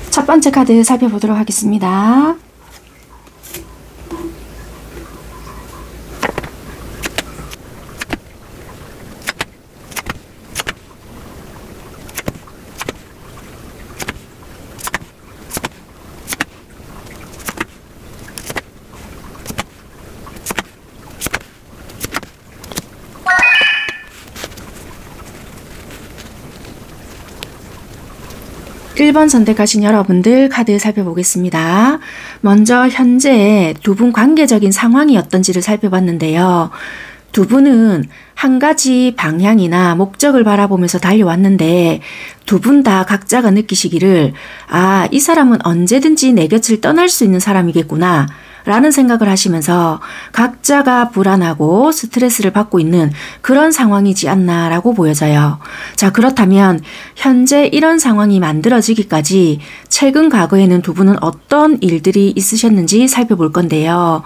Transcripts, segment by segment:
첫 번째 카드 살펴보도록 하겠습니다. 일 번 선택하신 여러분들 카드 살펴보겠습니다. 먼저 현재 두 분 관계적인 상황이 어떤지를 살펴봤는데요. 두 분은 한 가지 방향이나 목적을 바라보면서 달려왔는데 두 분 다 각자가 느끼시기를 이 사람은 언제든지 내 곁을 떠날 수 있는 사람이겠구나 라는 생각을 하시면서 각자가 불안하고 스트레스를 받고 있는 그런 상황이지 않나 라고 보여져요. 자, 그렇다면 현재 이런 상황이 만들어지기까지 최근 과거에는 두 분은 어떤 일들이 있으셨는지 살펴볼 건데요.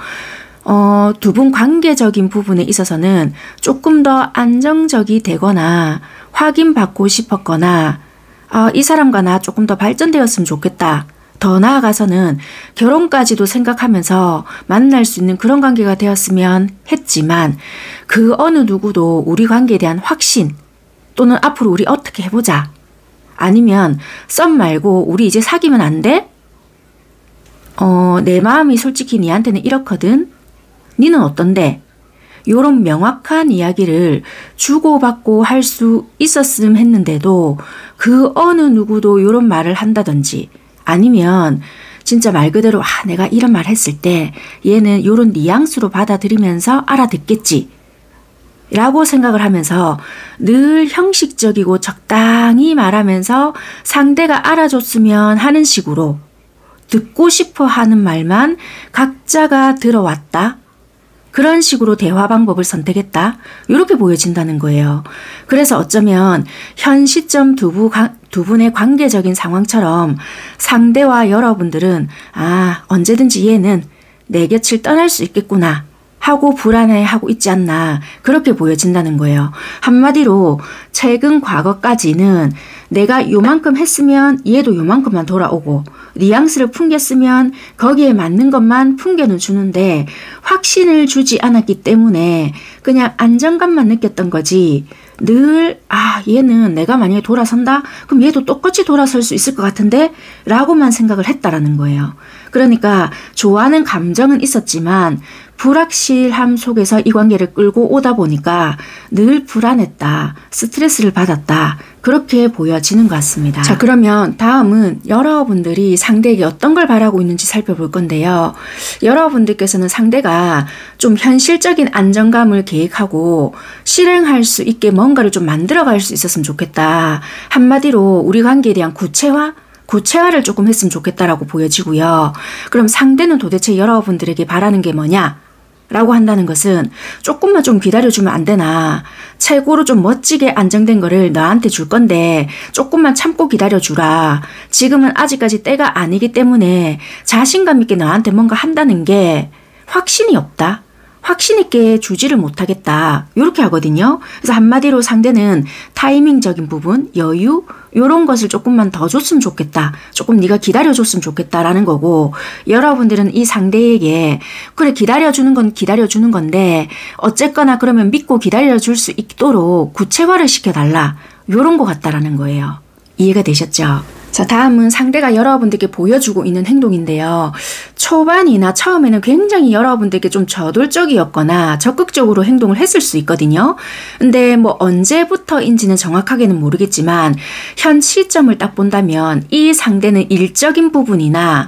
두 분 관계적인 부분에 있어서는 조금 더 안정적이 되거나 확인받고 싶었거나 이 사람과 나 조금 더 발전되었으면 좋겠다. 더 나아가서는 결혼까지도 생각하면서 만날 수 있는 그런 관계가 되었으면 했지만 그 어느 누구도 우리 관계에 대한 확신 또는 앞으로 우리 어떻게 해보자 아니면 썸 말고 우리 이제 사귀면 안 돼? 내 마음이 솔직히 니한테는 이렇거든? 니는 어떤데? 요런 명확한 이야기를 주고받고 할 수 있었음 했는데도 그 어느 누구도 요런 말을 한다든지 아니면 진짜 말 그대로 내가 이런 말 했을 때 얘는 요런 뉘앙스로 받아들이면서 알아듣겠지 라고 생각을 하면서 늘 형식적이고 적당히 말하면서 상대가 알아줬으면 하는 식으로 듣고 싶어 하는 말만 각자가 들어왔다. 그런 식으로 대화 방법을 선택했다. 이렇게 보여진다는 거예요. 그래서 어쩌면 현 시점 두 분의 관계적인 상황처럼 상대와 여러분들은 언제든지 얘는 내 곁을 떠날 수 있겠구나 하고 불안해하고 있지 않나 그렇게 보여진다는 거예요. 한마디로 최근 과거까지는 내가 요만큼 했으면 얘도 요만큼만 돌아오고 뉘앙스를 풍겼으면 거기에 맞는 것만 풍겨는 주는데 확신을 주지 않았기 때문에 그냥 안정감만 느꼈던 거지 늘 얘는 내가 만약에 돌아선다? 그럼 얘도 똑같이 돌아설 수 있을 것 같은데? 라고만 생각을 했다라는 거예요. 그러니까 좋아하는 감정은 있었지만 불확실함 속에서 이 관계를 끌고 오다 보니까 늘 불안했다, 스트레스를 받았다 그렇게 보여지는 것 같습니다. 자, 그러면 다음은 여러분들이 상대에게 어떤 걸 바라고 있는지 살펴볼 건데요. 여러분들께서는 상대가 좀 현실적인 안정감을 계획하고 실행할 수 있게 뭔가를 좀 만들어갈 수 있었으면 좋겠다. 한마디로 우리 관계에 대한 구체화를 조금 했으면 좋겠다라고 보여지고요. 그럼 상대는 도대체 여러분들에게 바라는 게 뭐냐? 라고 한다는 것은 조금만 좀 기다려주면 안 되나? 최고로 좀 멋지게 안정된 거를 너한테 줄 건데 조금만 참고 기다려주라. 지금은 아직까지 때가 아니기 때문에 자신감 있게 너한테 뭔가 한다는 게 확신이 없다. 확신 있게 주지를 못하겠다. 이렇게 하거든요. 그래서 한마디로 상대는 타이밍적인 부분, 여유 이런 것을 조금만 더 줬으면 좋겠다. 조금 네가 기다려줬으면 좋겠다라는 거고 여러분들은 이 상대에게 그래 기다려주는 건 기다려주는 건데 어쨌거나 그러면 믿고 기다려줄 수 있도록 구체화를 시켜달라. 이런 거 같다라는 거예요. 이해가 되셨죠? 자, 다음은 상대가 여러분들께 보여주고 있는 행동인데요. 초반이나 처음에는 굉장히 여러분들께 좀 저돌적이었거나 적극적으로 행동을 했을 수 있거든요. 근데 언제부터인지는 정확하게는 모르겠지만 현 시점을 딱 본다면 이 상대는 일적인 부분이나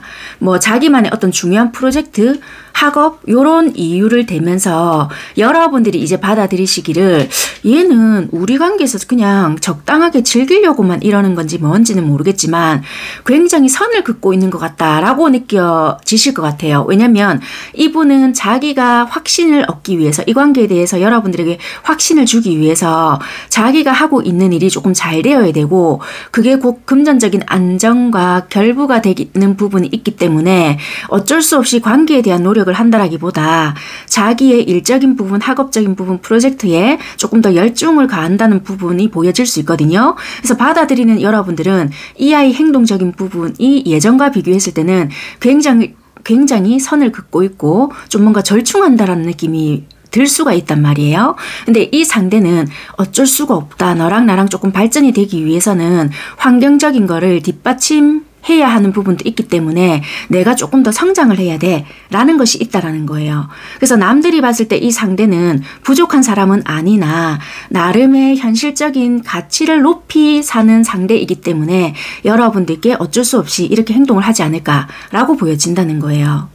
자기만의 어떤 중요한 프로젝트 학업 요런 이유를 대면서 여러분들이 이제 받아들이시기를 얘는 우리 관계에서 그냥 적당하게 즐기려고만 이러는 건지 뭔지는 모르겠지만 굉장히 선을 긋고 있는 것 같다라고 느껴지실 것 같아요. 왜냐면 이분은 자기가 확신을 얻기 위해서 이 관계에 대해서 여러분들에게 확신을 주기 위해서 자기가 하고 있는 일이 조금 잘 되어야 되고 그게 곧 금전적인 안정과 결부가 되는 부분이 있기 때문에 어쩔 수 없이 관계에 대한 노력을 한다라기보다 자기의 일적인 부분, 학업적인 부분, 프로젝트에 조금 더 열중을 가한다는 부분이 보여질 수 있거든요. 그래서 받아들이는 여러분들은 이 아이 행동적인 부분이 예전과 비교했을 때는 굉장히 선을 긋고 있고 좀 뭔가 절충한다라는 느낌이 들 수가 있단 말이에요. 근데 이 상대는 어쩔 수가 없다. 너랑 나랑 조금 발전이 되기 위해서는 환경적인 거를 뒷받침해야 하는 부분도 있기 때문에 내가 조금 더 성장을 해야 돼 라는 것이 있다라는 거예요. 그래서 남들이 봤을 때 이 상대는 부족한 사람은 아니나 나름의 현실적인 가치를 높이 사는 상대이기 때문에 여러분들께 어쩔 수 없이 이렇게 행동을 하지 않을까라고 보여진다는 거예요.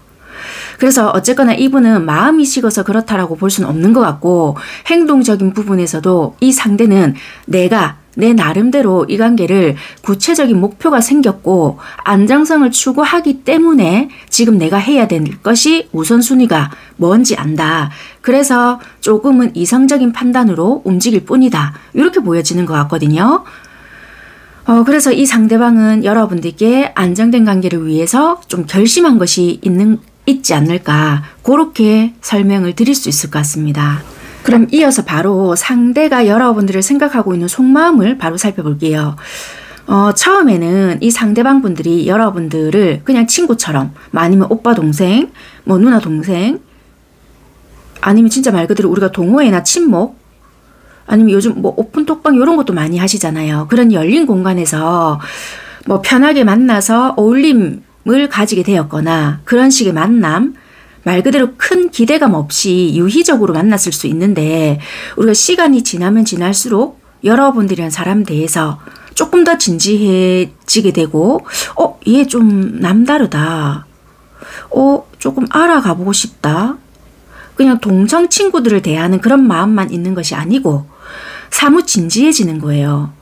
그래서 어쨌거나 이분은 마음이 식어서 그렇다라고 볼 수는 없는 것 같고 행동적인 부분에서도 이 상대는 내가 내 나름대로 이 관계를 구체적인 목표가 생겼고 안정성을 추구하기 때문에 지금 내가 해야 될 것이 우선순위가 뭔지 안다. 그래서 조금은 이성적인 판단으로 움직일 뿐이다. 이렇게 보여지는 것 같거든요. 그래서 이 상대방은 여러분들께 안정된 관계를 위해서 좀 결심한 것이 있지 않을까 그렇게 설명을 드릴 수 있을 것 같습니다. 그럼 이어서 바로 상대가 여러분들을 생각하고 있는 속마음을 바로 살펴볼게요. 처음에는 이 상대방 분들이 여러분들을 그냥 친구처럼 아니면 오빠 동생, 뭐 누나 동생 아니면 진짜 말 그대로 우리가 동호회나 친목 아니면 요즘 뭐 오픈톡방 이런 것도 많이 하시잖아요. 그런 열린 공간에서 뭐 편하게 만나서 어울림을 가지게 되었거나 그런 식의 만남 말 그대로 큰 기대감 없이 유희적으로 만났을 수 있는데 우리가 시간이 지나면 지날수록 여러분들이란 사람 대해서 조금 더 진지해지게 되고 얘 좀 남다르다. 조금 알아가 보고 싶다. 그냥 동성 친구들을 대하는 그런 마음만 있는 것이 아니고 사뭇 진지해지는 거예요.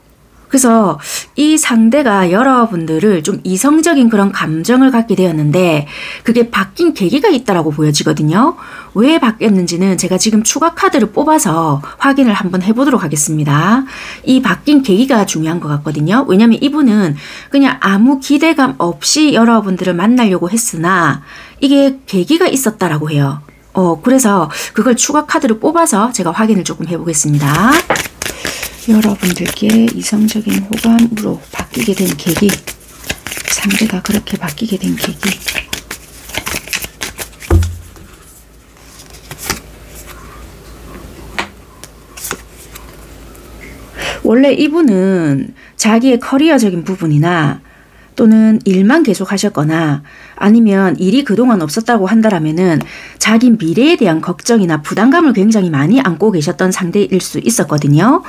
그래서 이 상대가 여러분들을 좀 이성적인 그런 감정을 갖게 되었는데 그게 바뀐 계기가 있다라고 보여지거든요. 왜 바뀌었는지는 제가 지금 추가 카드를 뽑아서 확인을 한번 해보도록 하겠습니다. 이 바뀐 계기가 중요한 것 같거든요. 왜냐하면 이분은 그냥 아무 기대감 없이 여러분들을 만나려고 했으나 이게 계기가 있었다라고 해요. 그래서 그걸 추가 카드를 뽑아서 제가 확인을 조금 해보겠습니다. 여러분들께 이성적인 호감으로 바뀌게 된 계기, 상대가 그렇게 바뀌게 된 계기. 원래 이분은 자기의 커리어적인 부분이나 또는 일만 계속 하셨거나 아니면 일이 그동안 없었다고 한다라면은 자기 미래에 대한 걱정이나 부담감을 굉장히 많이 안고 계셨던 상대일 수 있었거든요.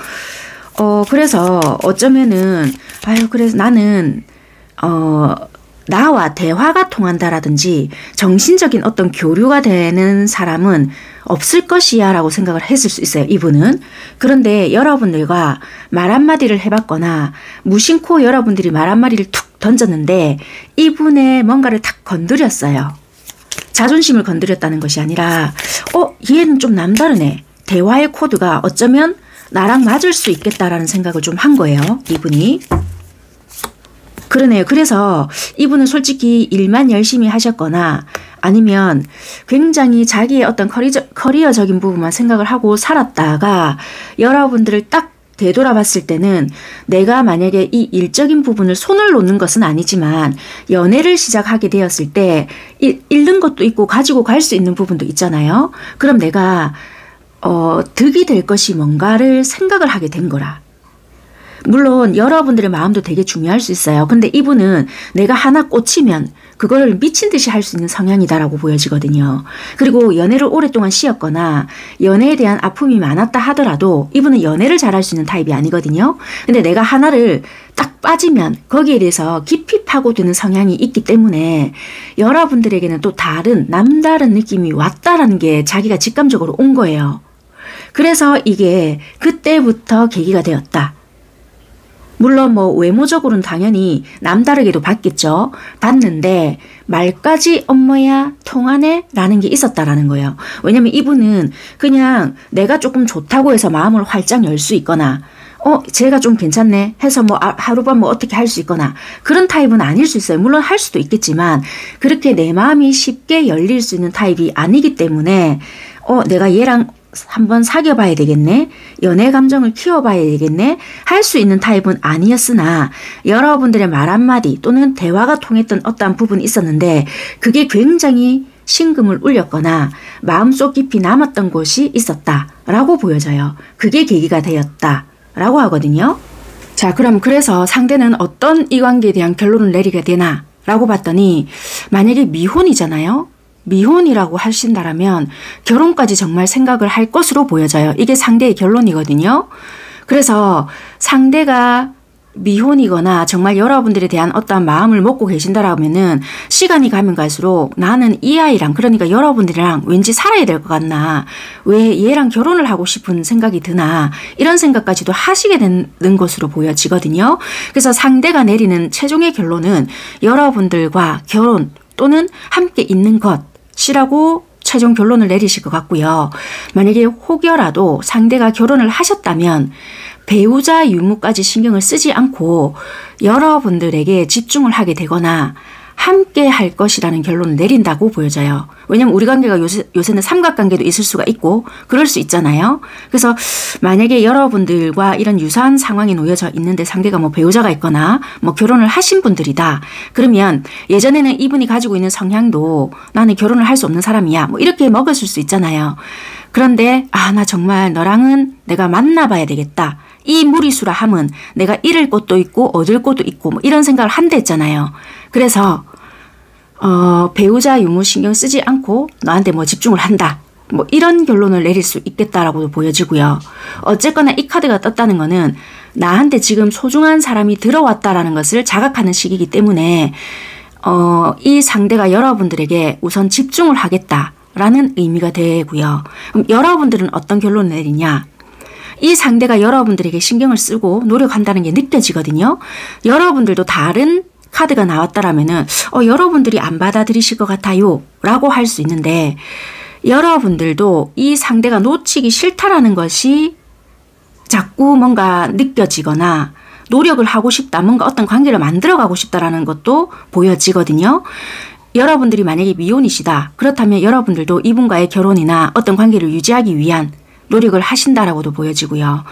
그래서 어쩌면은 그래서 나는 나와 대화가 통한다라든지 정신적인 어떤 교류가 되는 사람은 없을 것이야 라고 생각을 했을 수 있어요. 이분은. 그런데 여러분들과 말 한마디를 해봤거나 무심코 여러분들이 말 한마디를 툭 던졌는데 이분의 뭔가를 탁 건드렸어요. 자존심을 건드렸다는 것이 아니라 얘는 좀 남다르네. 대화의 코드가 어쩌면 나랑 맞을 수 있겠다라는 생각을 좀 한 거예요. 이분이. 그러네요. 그래서 이분은 솔직히 일만 열심히 하셨거나 아니면 굉장히 자기의 어떤 커리어적인 부분만 생각을 하고 살았다가 여러분들을 딱 되돌아봤을 때는 내가 만약에 이 일적인 부분을 손을 놓는 것은 아니지만 연애를 시작하게 되었을 때 잃는 것도 있고 가지고 갈 수 있는 부분도 있잖아요. 그럼 내가 득이 될 것이 뭔가를 생각을 하게 된 거라. 물론 여러분들의 마음도 되게 중요할 수 있어요. 근데 이분은 내가 하나 꽂히면 그걸 미친 듯이 할 수 있는 성향이다라고 보여지거든요. 그리고 연애를 오랫동안 쉬었거나 연애에 대한 아픔이 많았다 하더라도 이분은 연애를 잘할 수 있는 타입이 아니거든요. 근데 내가 하나를 딱 빠지면 거기에 대해서 깊이 파고드는 성향이 있기 때문에 여러분들에게는 또 남다른 느낌이 왔다라는 게 자기가 직감적으로 온 거예요. 그래서 이게 그때부터 계기가 되었다. 물론 뭐 외모적으로는 당연히 남다르게도 봤겠죠. 봤는데 말까지 엄마야 통하네? 라는 게 있었다라는 거예요. 왜냐면 이분은 그냥 내가 조금 좋다고 해서 마음을 활짝 열 수 있거나 쟤가 좀 괜찮네 해서 뭐 하룻밤 뭐 어떻게 할 수 있거나 그런 타입은 아닐 수 있어요. 물론 할 수도 있겠지만 그렇게 내 마음이 쉽게 열릴 수 있는 타입이 아니기 때문에 내가 얘랑 한번 사귀어봐야 되겠네. 연애 감정을 키워봐야 되겠네. 할 수 있는 타입은 아니었으나 여러분들의 말 한마디 또는 대화가 통했던 어떠한 부분이 있었는데 그게 굉장히 심금을 울렸거나 마음속 깊이 남았던 곳이 있었다라고 보여져요. 그게 계기가 되었다라고 하거든요. 자, 그럼 그래서 상대는 어떤 이 관계에 대한 결론을 내리게 되나 라고 봤더니 만약에 미혼이잖아요. 미혼이라고 하신다라면 결혼까지 정말 생각을 할 것으로 보여져요. 이게 상대의 결론이거든요. 그래서 상대가 미혼이거나 정말 여러분들에 대한 어떠한 마음을 먹고 계신다라면은 시간이 가면 갈수록 나는 이 아이랑 그러니까 여러분들이랑 왠지 살아야 될 것 같나 왜 얘랑 결혼을 하고 싶은 생각이 드나 이런 생각까지도 하시게 되는 것으로 보여지거든요. 그래서 상대가 내리는 최종의 결론은 여러분들과 결혼 또는 함께 있는 것이라고 최종 결론을 내리실 것 같고요. 만약에 혹여라도 상대가 결혼을 하셨다면 배우자 유무까지 신경을 쓰지 않고 여러분들에게 집중을 하게 되거나 함께 할 것이라는 결론을 내린다고 보여져요. 왜냐면 우리 관계가 요새는 삼각관계도 있을 수가 있고 그럴 수 있잖아요. 그래서 만약에 여러분들과 이런 유사한 상황에 놓여져 있는데 상대가 뭐 배우자가 있거나 뭐 결혼을 하신 분들이다. 그러면 예전에는 이분이 가지고 있는 성향도 나는 결혼을 할 수 없는 사람이야. 뭐 이렇게 먹었을 수 있잖아요. 그런데 나 정말 너랑은 내가 만나봐야 되겠다. 이 무리수라 함은 내가 잃을 것도 있고 얻을 것도 있고 뭐 이런 생각을 한다 했잖아요. 그래서 배우자 유무 신경 쓰지 않고 너한테 뭐 집중을 한다. 뭐 이런 결론을 내릴 수 있겠다라고 보여지고요. 어쨌거나 이 카드가 떴다는 거는 나한테 지금 소중한 사람이 들어왔다라는 것을 자각하는 시기이기 때문에 이 상대가 여러분들에게 우선 집중을 하겠다라는 의미가 되고요. 그럼 여러분들은 어떤 결론을 내리냐? 이 상대가 여러분들에게 신경을 쓰고 노력한다는 게 느껴지거든요. 여러분들도 다른 카드가 나왔다라면은 여러분들이 안 받아들이실 것 같아요 라고 할 수 있는데 여러분들도 이 상대가 놓치기 싫다라는 것이 자꾸 뭔가 느껴지거나 노력을 하고 싶다, 뭔가 어떤 관계를 만들어가고 싶다라는 것도 보여지거든요. 여러분들이 만약에 미혼이시다. 그렇다면 여러분들도 이분과의 결혼이나 어떤 관계를 유지하기 위한 노력을 하신다라고도 보여지고요.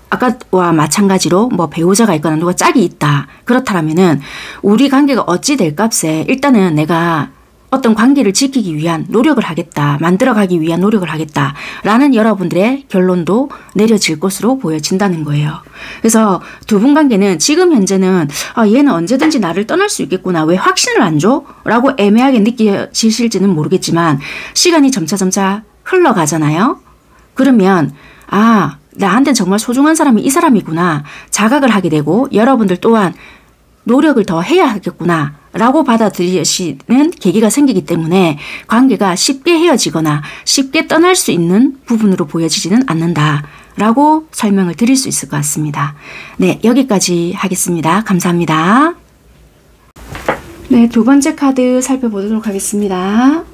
아까와 마찬가지로 뭐 배우자가 있거나 누가 짝이 있다. 그렇다면은 우리 관계가 어찌 될 값에 일단은 내가 어떤 관계를 지키기 위한 노력을 하겠다. 만들어가기 위한 노력을 하겠다. 라는 여러분들의 결론도 내려질 것으로 보여진다는 거예요. 그래서 두 분 관계는 지금 현재는 얘는 언제든지 나를 떠날 수 있겠구나. 왜 확신을 안 줘? 라고 애매하게 느껴지실지는 모르겠지만 시간이 점차 흘러가잖아요. 그러면 나한테 정말 소중한 사람이 이 사람이구나 자각을 하게 되고 여러분들 또한 노력을 더 해야 하겠구나 라고 받아들이시는 계기가 생기기 때문에 관계가 쉽게 헤어지거나 쉽게 떠날 수 있는 부분으로 보여지지는 않는다 라고 설명을 드릴 수 있을 것 같습니다. 네, 여기까지 하겠습니다. 감사합니다. 네, 두 번째 카드 살펴보도록 하겠습니다.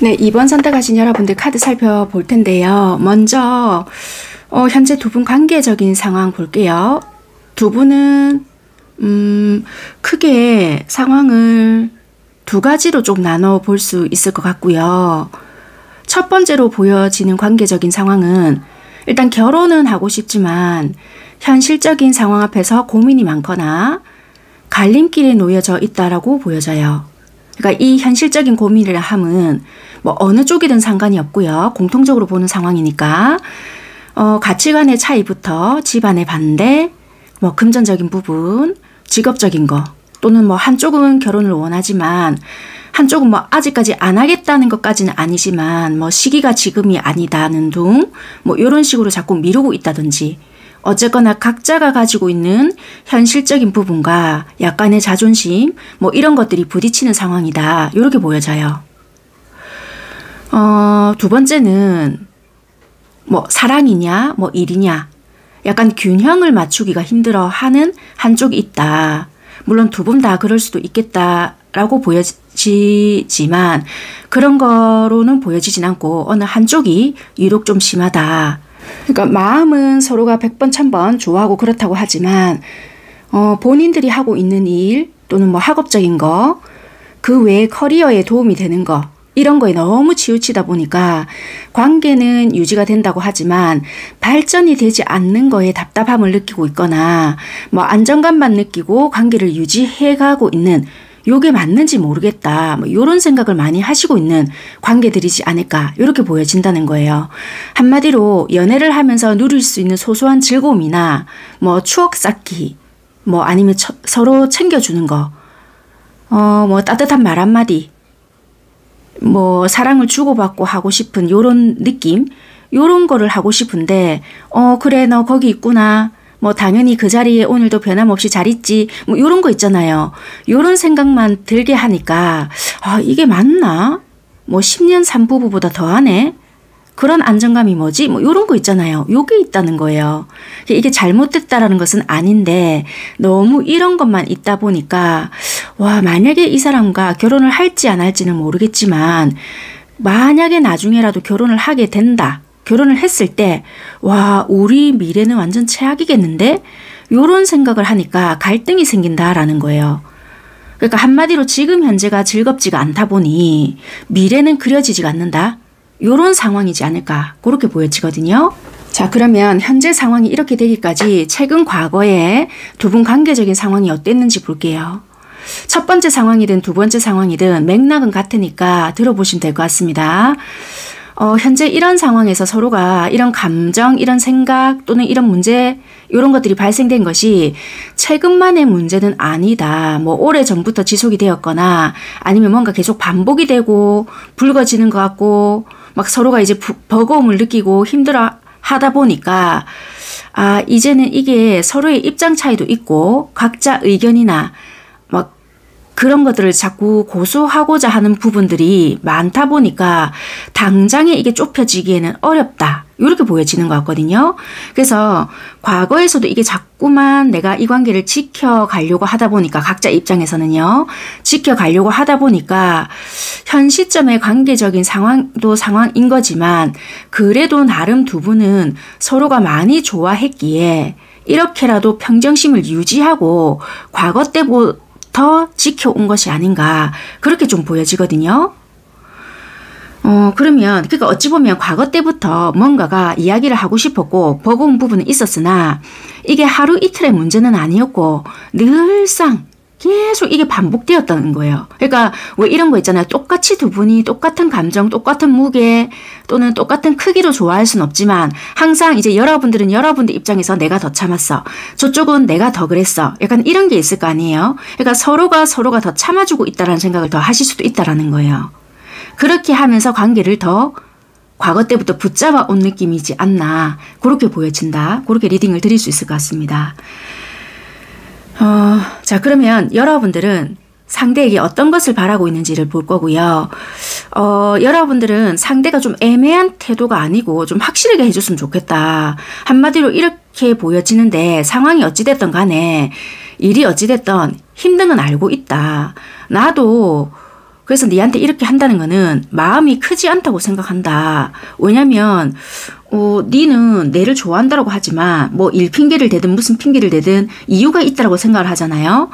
네, 2번 선택하신 여러분들 카드 살펴볼 텐데요. 먼저 현재 두 분 관계적인 상황 볼게요. 두 분은 크게 상황을 두 가지로 좀 나눠 볼 수 있을 것 같고요. 첫 번째로 보여지는 관계적인 상황은 일단 결혼은 하고 싶지만 현실적인 상황 앞에서 고민이 많거나 갈림길에 놓여져 있다라고 보여져요. 그러니까 이 현실적인 고민을 함은 뭐 어느 쪽이든 상관이 없고요. 공통적으로 보는 상황이니까 가치관의 차이부터 집안의 반대, 뭐 금전적인 부분, 직업적인 거 또는 뭐 한쪽은 결혼을 원하지만 한쪽은 뭐 아직까지 안 하겠다는 것까지는 아니지만 뭐 시기가 지금이 아니다는 둥 뭐 이런 식으로 자꾸 미루고 있다든지 어쨌거나 각자가 가지고 있는 현실적인 부분과 약간의 자존심 뭐 이런 것들이 부딪히는 상황이다. 이렇게 보여져요. 두 번째는 뭐 사랑이냐 뭐 일이냐 약간 균형을 맞추기가 힘들어하는 한쪽이 있다. 물론 두 분 다 그럴 수도 있겠다라고 보여지지만 그런 거로는 보여지진 않고 어느 한쪽이 유독 좀 심하다. 그러니까 마음은 서로가 100번 1000번 좋아하고 그렇다고 하지만 본인들이 하고 있는 일 또는 뭐 학업적인 거 그 외에 커리어에 도움이 되는 거 이런 거에 너무 치우치다 보니까 관계는 유지가 된다고 하지만 발전이 되지 않는 거에 답답함을 느끼고 있거나 뭐 안정감만 느끼고 관계를 유지해가고 있는 요게 맞는지 모르겠다. 뭐 이런 생각을 많이 하시고 있는 관계들이지 않을까 이렇게 보여진다는 거예요. 한마디로 연애를 하면서 누릴 수 있는 소소한 즐거움이나 뭐 추억 쌓기 뭐 아니면 서로 챙겨주는 거 뭐 따뜻한 말 한마디 뭐 사랑을 주고받고 하고 싶은 요런 느낌 요런 거를 하고 싶은데 그래 너 거기 있구나 뭐 당연히 그 자리에 오늘도 변함없이 잘 있지 뭐 요런 거 있잖아요. 요런 생각만 들게 하니까 이게 맞나? 뭐 10년 산부부보다 더하네? 그런 안정감이 뭐지? 뭐 요런 거 있잖아요. 요게 있다는 거예요. 이게 잘못됐다라는 것은 아닌데 너무 이런 것만 있다 보니까 와 만약에 이 사람과 결혼을 할지 안 할지는 모르겠지만 만약에 나중에라도 결혼을 하게 된다. 결혼을 했을 때 와 우리 미래는 완전 최악이겠는데? 요런 생각을 하니까 갈등이 생긴다라는 거예요. 그러니까 한마디로 지금 현재가 즐겁지가 않다 보니 미래는 그려지지가 않는다. 요런 상황이지 않을까 그렇게 보여지거든요. 자 그러면 현재 상황이 이렇게 되기까지 최근 과거에 두 분 관계적인 상황이 어땠는지 볼게요. 첫 번째 상황이든 두 번째 상황이든 맥락은 같으니까 들어보시면 될 것 같습니다. 현재 이런 상황에서 서로가 이런 감정, 이런 생각 또는 이런 문제 이런 것들이 발생된 것이 최근만의 문제는 아니다. 뭐 오래전부터 지속이 되었거나 아니면 뭔가 계속 반복이 되고 불거지는 것 같고 막 서로가 이제 버거움을 느끼고 힘들어 하다 보니까 이제는 이게 서로의 입장 차이도 있고 각자 의견이나 막 그런 것들을 자꾸 고수하고자 하는 부분들이 많다 보니까 당장에 이게 좁혀지기에는 어렵다. 이렇게 보여지는 것 같거든요. 그래서 과거에서도 이게 자꾸만 내가 이 관계를 지켜가려고 하다 보니까 각자 입장에서는요. 지켜가려고 하다 보니까 현 시점의 관계적인 상황도 상황인 거지만 그래도 나름 두 분은 서로가 많이 좋아했기에 이렇게라도 평정심을 유지하고 과거 때보다 더 지켜온 것이 아닌가 그렇게 좀 보여지거든요. 그러면 그러니까 어찌 보면 과거 때부터 뭔가가 이야기를 하고 싶었고 버거운 부분은 있었으나 이게 하루 이틀의 문제는 아니었고 늘상 계속 이게 반복되었다는 거예요. 그러니까 왜 이런 거 있잖아요. 똑같이 두 분이 똑같은 감정, 똑같은 무게 또는 똑같은 크기로 좋아할 순 없지만 항상 이제 여러분들은 여러분들 입장에서 내가 더 참았어. 저쪽은 내가 더 그랬어. 약간 이런 게 있을 거 아니에요. 그러니까 서로가 더 참아주고 있다라는 생각을 더 하실 수도 있다라는 거예요. 그렇게 하면서 관계를 더 과거 때부터 붙잡아 온 느낌이지 않나 그렇게 보여진다. 그렇게 리딩을 드릴 수 있을 것 같습니다. 자 그러면 여러분들은 상대에게 어떤 것을 바라고 있는지를 볼 거고요. 여러분들은 상대가 좀 애매한 태도가 아니고 좀 확실하게 해줬으면 좋겠다. 한마디로 이렇게 보여지는데 상황이 어찌됐든 간에 일이 어찌됐든 힘든 건 알고 있다. 나도 그래서 니한테 이렇게 한다는 거는 마음이 크지 않다고 생각한다. 왜냐면 니는 내를 좋아한다고 하지만 뭐 일 핑계를 대든 무슨 핑계를 대든 이유가 있다고 생각을 하잖아요.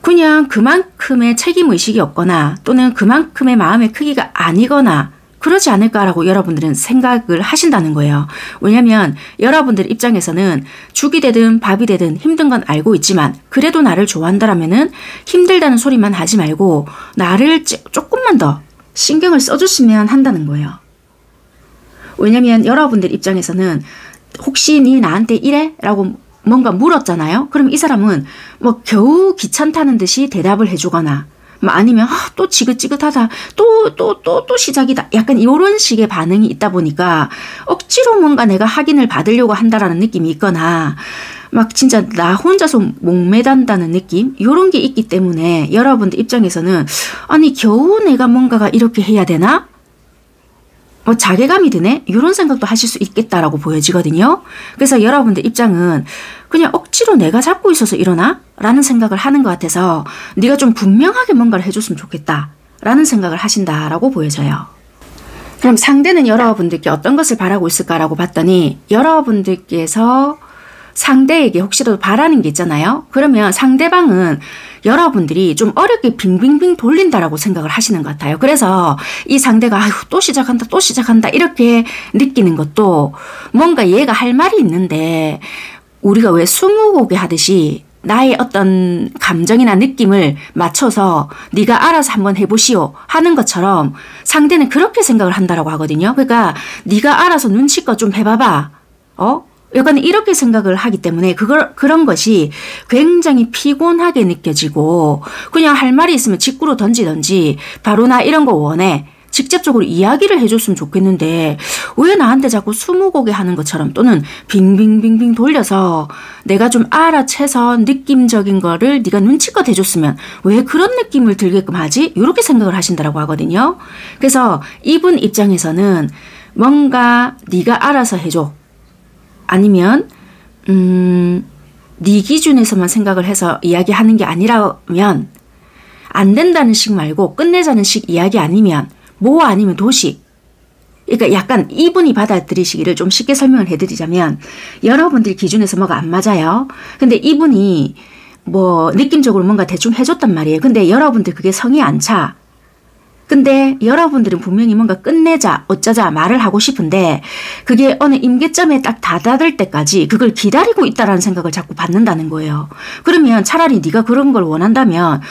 그냥 그만큼의 책임의식이 없거나 또는 그만큼의 마음의 크기가 아니거나 그러지 않을까라고 여러분들은 생각을 하신다는 거예요. 왜냐하면 여러분들 입장에서는 죽이 되든 밥이 되든 힘든 건 알고 있지만 그래도 나를 좋아한다라면은 힘들다는 소리만 하지 말고 나를 조금만 더 신경을 써줬으면 한다는 거예요. 왜냐면 여러분들 입장에서는 혹시 니 나한테 이래? 라고 뭔가 물었잖아요. 그럼 이 사람은 뭐 겨우 귀찮다는 듯이 대답을 해주거나 뭐 아니면 또 지긋지긋하다. 또 시작이다. 약간 이런 식의 반응이 있다 보니까 억지로 뭔가 내가 확인을 받으려고 한다라는 느낌이 있거나 막 진짜 나 혼자서 목매단다는 느낌? 이런 게 있기 때문에 여러분들 입장에서는 아니 겨우 내가 뭔가가 이렇게 해야 되나? 자괴감이 드네? 이런 생각도 하실 수 있겠다라고 보여지거든요. 그래서 여러분들 입장은 그냥 억지로 내가 잡고 있어서 이러나? 라는 생각을 하는 것 같아서 네가 좀 분명하게 뭔가를 해줬으면 좋겠다 라는 생각을 하신다라고 보여져요. 그럼 상대는 여러분들께 어떤 것을 바라고 있을까라고 봤더니 여러분들께서 상대에게 혹시라도 바라는 게 있잖아요. 그러면 상대방은 여러분들이 좀 어렵게 빙빙빙 돌린다라고 생각을 하시는 것 같아요. 그래서 이 상대가 아휴 또 시작한다 이렇게 느끼는 것도 뭔가 얘가 할 말이 있는데 우리가 왜 스무고개 하듯이 나의 어떤 감정이나 느낌을 맞춰서 네가 알아서 한번 해보시오 하는 것처럼 상대는 그렇게 생각을 한다라고 하거든요. 그러니까 네가 알아서 눈치껏 좀 해봐봐. 약간 이렇게 생각을 하기 때문에 그런 것이 굉장히 피곤하게 느껴지고 그냥 할 말이 있으면 직구로 던지던지 바로 나 이런 거 원해. 직접적으로 이야기를 해줬으면 좋겠는데 왜 나한테 자꾸 스무고개 하는 것처럼 또는 빙빙빙빙 돌려서 내가 좀 알아채서 느낌적인 거를 네가 눈치껏 해줬으면 왜 그런 느낌을 들게끔 하지? 이렇게 생각을 하신다고 하거든요. 그래서 이분 입장에서는 뭔가 네가 알아서 해줘. 아니면 네 기준에서만 생각을 해서 이야기하는 게 아니라면 안 된다는 식 말고 끝내자는 식 이야기 아니면 뭐 아니면 도식. 그러니까 약간 이분이 받아들이시기를 좀 쉽게 설명을 해드리자면 여러분들 기준에서 뭐가 안 맞아요. 근데 이분이 뭐 느낌적으로 뭔가 대충 해줬단 말이에요. 근데 여러분들 그게 성이 안 차. 근데 여러분들은 분명히 뭔가 끝내자 어쩌자 말을 하고 싶은데 그게 어느 임계점에 딱 다다를 때까지 그걸 기다리고 있다라는 생각을 자꾸 받는다는 거예요. 그러면 차라리 네가 그런 걸 원한다면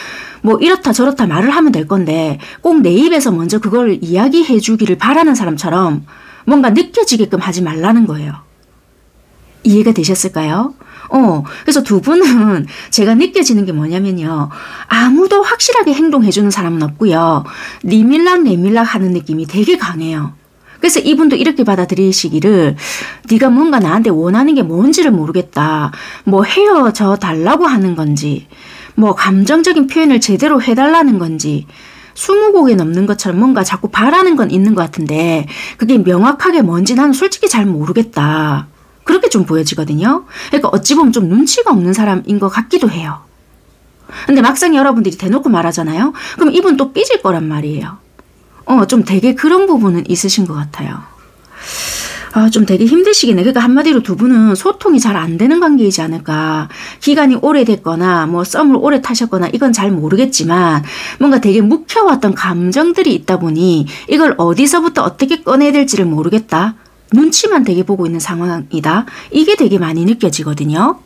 뭐 이렇다 저렇다 말을 하면 될 건데 꼭 내 입에서 먼저 그걸 이야기해 주기를 바라는 사람처럼 뭔가 느껴지게끔 하지 말라는 거예요. 이해가 되셨을까요? 그래서 두 분은 제가 느껴지는 게 뭐냐면요. 아무도 확실하게 행동해주는 사람은 없고요. 니밀락 하는 느낌이 되게 강해요. 그래서 이분도 이렇게 받아들이시기를 네가 뭔가 나한테 원하는 게 뭔지를 모르겠다. 뭐 헤어져 달라고 하는 건지 뭐 감정적인 표현을 제대로 해달라는 건지 20곡이 넘는 것처럼 뭔가 자꾸 바라는 건 있는 것 같은데 그게 명확하게 뭔지 나는 솔직히 잘 모르겠다. 그렇게 좀 보여지거든요. 그러니까 어찌 보면 좀 눈치가 없는 사람인 것 같기도 해요. 근데 막상 여러분들이 대놓고 말하잖아요. 그럼 이분 또 삐질 거란 말이에요. 좀 되게 그런 부분은 있으신 것 같아요. 좀 되게 힘드시겠네. 그러니까 한마디로 두 분은 소통이 잘 안 되는 관계이지 않을까. 기간이 오래됐거나 뭐 썸을 오래 타셨거나 이건 잘 모르겠지만 뭔가 되게 묵혀왔던 감정들이 있다 보니 이걸 어디서부터 어떻게 꺼내야 될지를 모르겠다. 눈치만 되게 보고 있는 상황이다. 이게 되게 많이 느껴지거든요.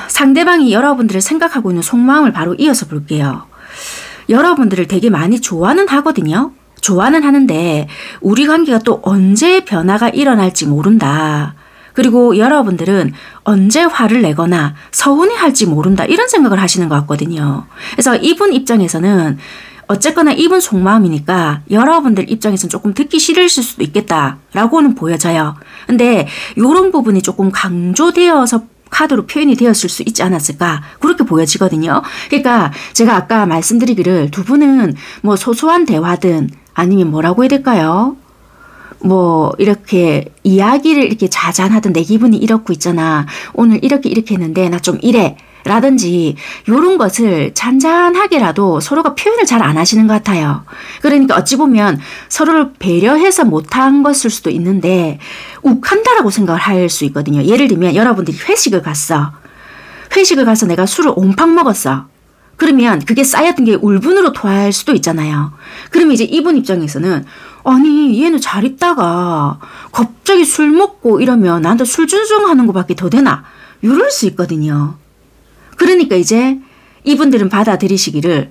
상대방이 여러분들을 생각하고 있는 속마음을 바로 이어서 볼게요. 여러분들을 되게 많이 좋아는 하거든요. 좋아는 하는데 우리 관계가 또 언제 변화가 일어날지 모른다. 그리고 여러분들은 언제 화를 내거나 서운해할지 모른다. 이런 생각을 하시는 것 같거든요. 그래서 이분 입장에서는 어쨌거나 이분 속마음이니까 여러분들 입장에서는 조금 듣기 싫으실 수도 있겠다라고는 보여져요. 근데 이런 부분이 조금 강조되어서 카드로 표현이 되었을 수 있지 않았을까 그렇게 보여지거든요. 그러니까 제가 아까 말씀드리기를 두 분은 뭐 소소한 대화든 아니면 뭐라고 해야 될까요? 뭐 이렇게 이야기를 이렇게 자잔하든 내 기분이 이렇고 있잖아. 오늘 이렇게 했는데 나 좀 이래. 라든지 이런 것을 잔잔하게라도 서로가 표현을 잘 안 하시는 것 같아요. 그러니까 어찌 보면 서로를 배려해서 못한 것일 수도 있는데 욱한다라고 생각을 할 수 있거든요. 예를 들면 여러분들이 회식을 가서 내가 술을 온팡 먹었어. 그러면 그게 쌓였던 게 울분으로 토할 수도 있잖아요. 그러면 이제 이분 입장에서는 아니 얘는 잘 있다가 갑자기 술 먹고 이러면 나한테 술 준성하는 것밖에 더 되나? 이럴 수 있거든요. 그러니까 이제 이분들은 받아들이시기를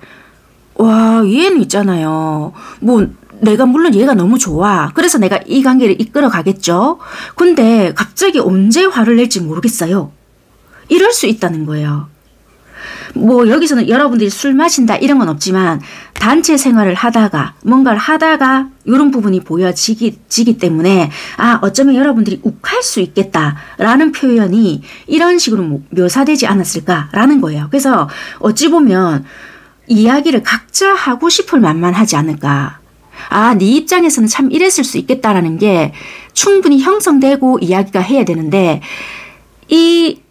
와 얘는 있잖아요. 뭐 내가 물론 얘가 너무 좋아. 그래서 내가 이 관계를 이끌어 가겠죠. 근데 갑자기 언제 화를 낼지 모르겠어요. 이럴 수 있다는 거예요. 뭐 여기서는 여러분들이 술 마신다 이런 건 없지만 단체 생활을 하다가 뭔가를 하다가 이런 부분이 보여지기 때문에 아 어쩌면 여러분들이 욱할 수 있겠다라는 표현이 이런 식으로 묘사되지 않았을까라는 거예요. 그래서 어찌 보면 이야기를 각자 하고 싶을 만만 하지 않을까. 아, 네 입장에서는 참 이랬을 수 있겠다라는 게 충분히 형성되고 이야기가 해야 되는데 이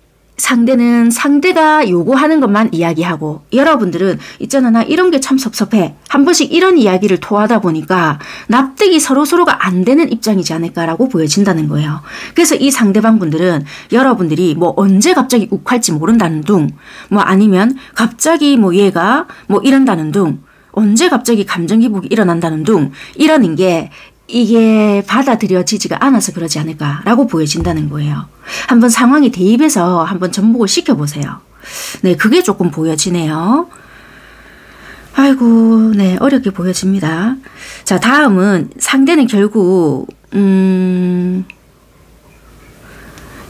상대는 상대가 요구하는 것만 이야기하고 여러분들은 있잖아 나 이런 게 참 섭섭해 한 번씩 이런 이야기를 토하다 보니까 납득이 서로가 안 되는 입장이지 않을까라고 보여진다는 거예요. 그래서 이 상대방 분들은 여러분들이 뭐 언제 갑자기 욱할지 모른다는 둥 뭐 아니면 갑자기 뭐 얘가 뭐 이런다는 둥 언제 갑자기 감정 기복이 일어난다는 둥 이러는 게 이게 받아들여지지가 않아서 그러지 않을까라고 보여진다는 거예요. 한번 상황에 대입해서 한번 접목을 시켜보세요. 네, 그게 조금 보여지네요. 아이고, 네, 어렵게 보여집니다. 자, 다음은 상대는 결국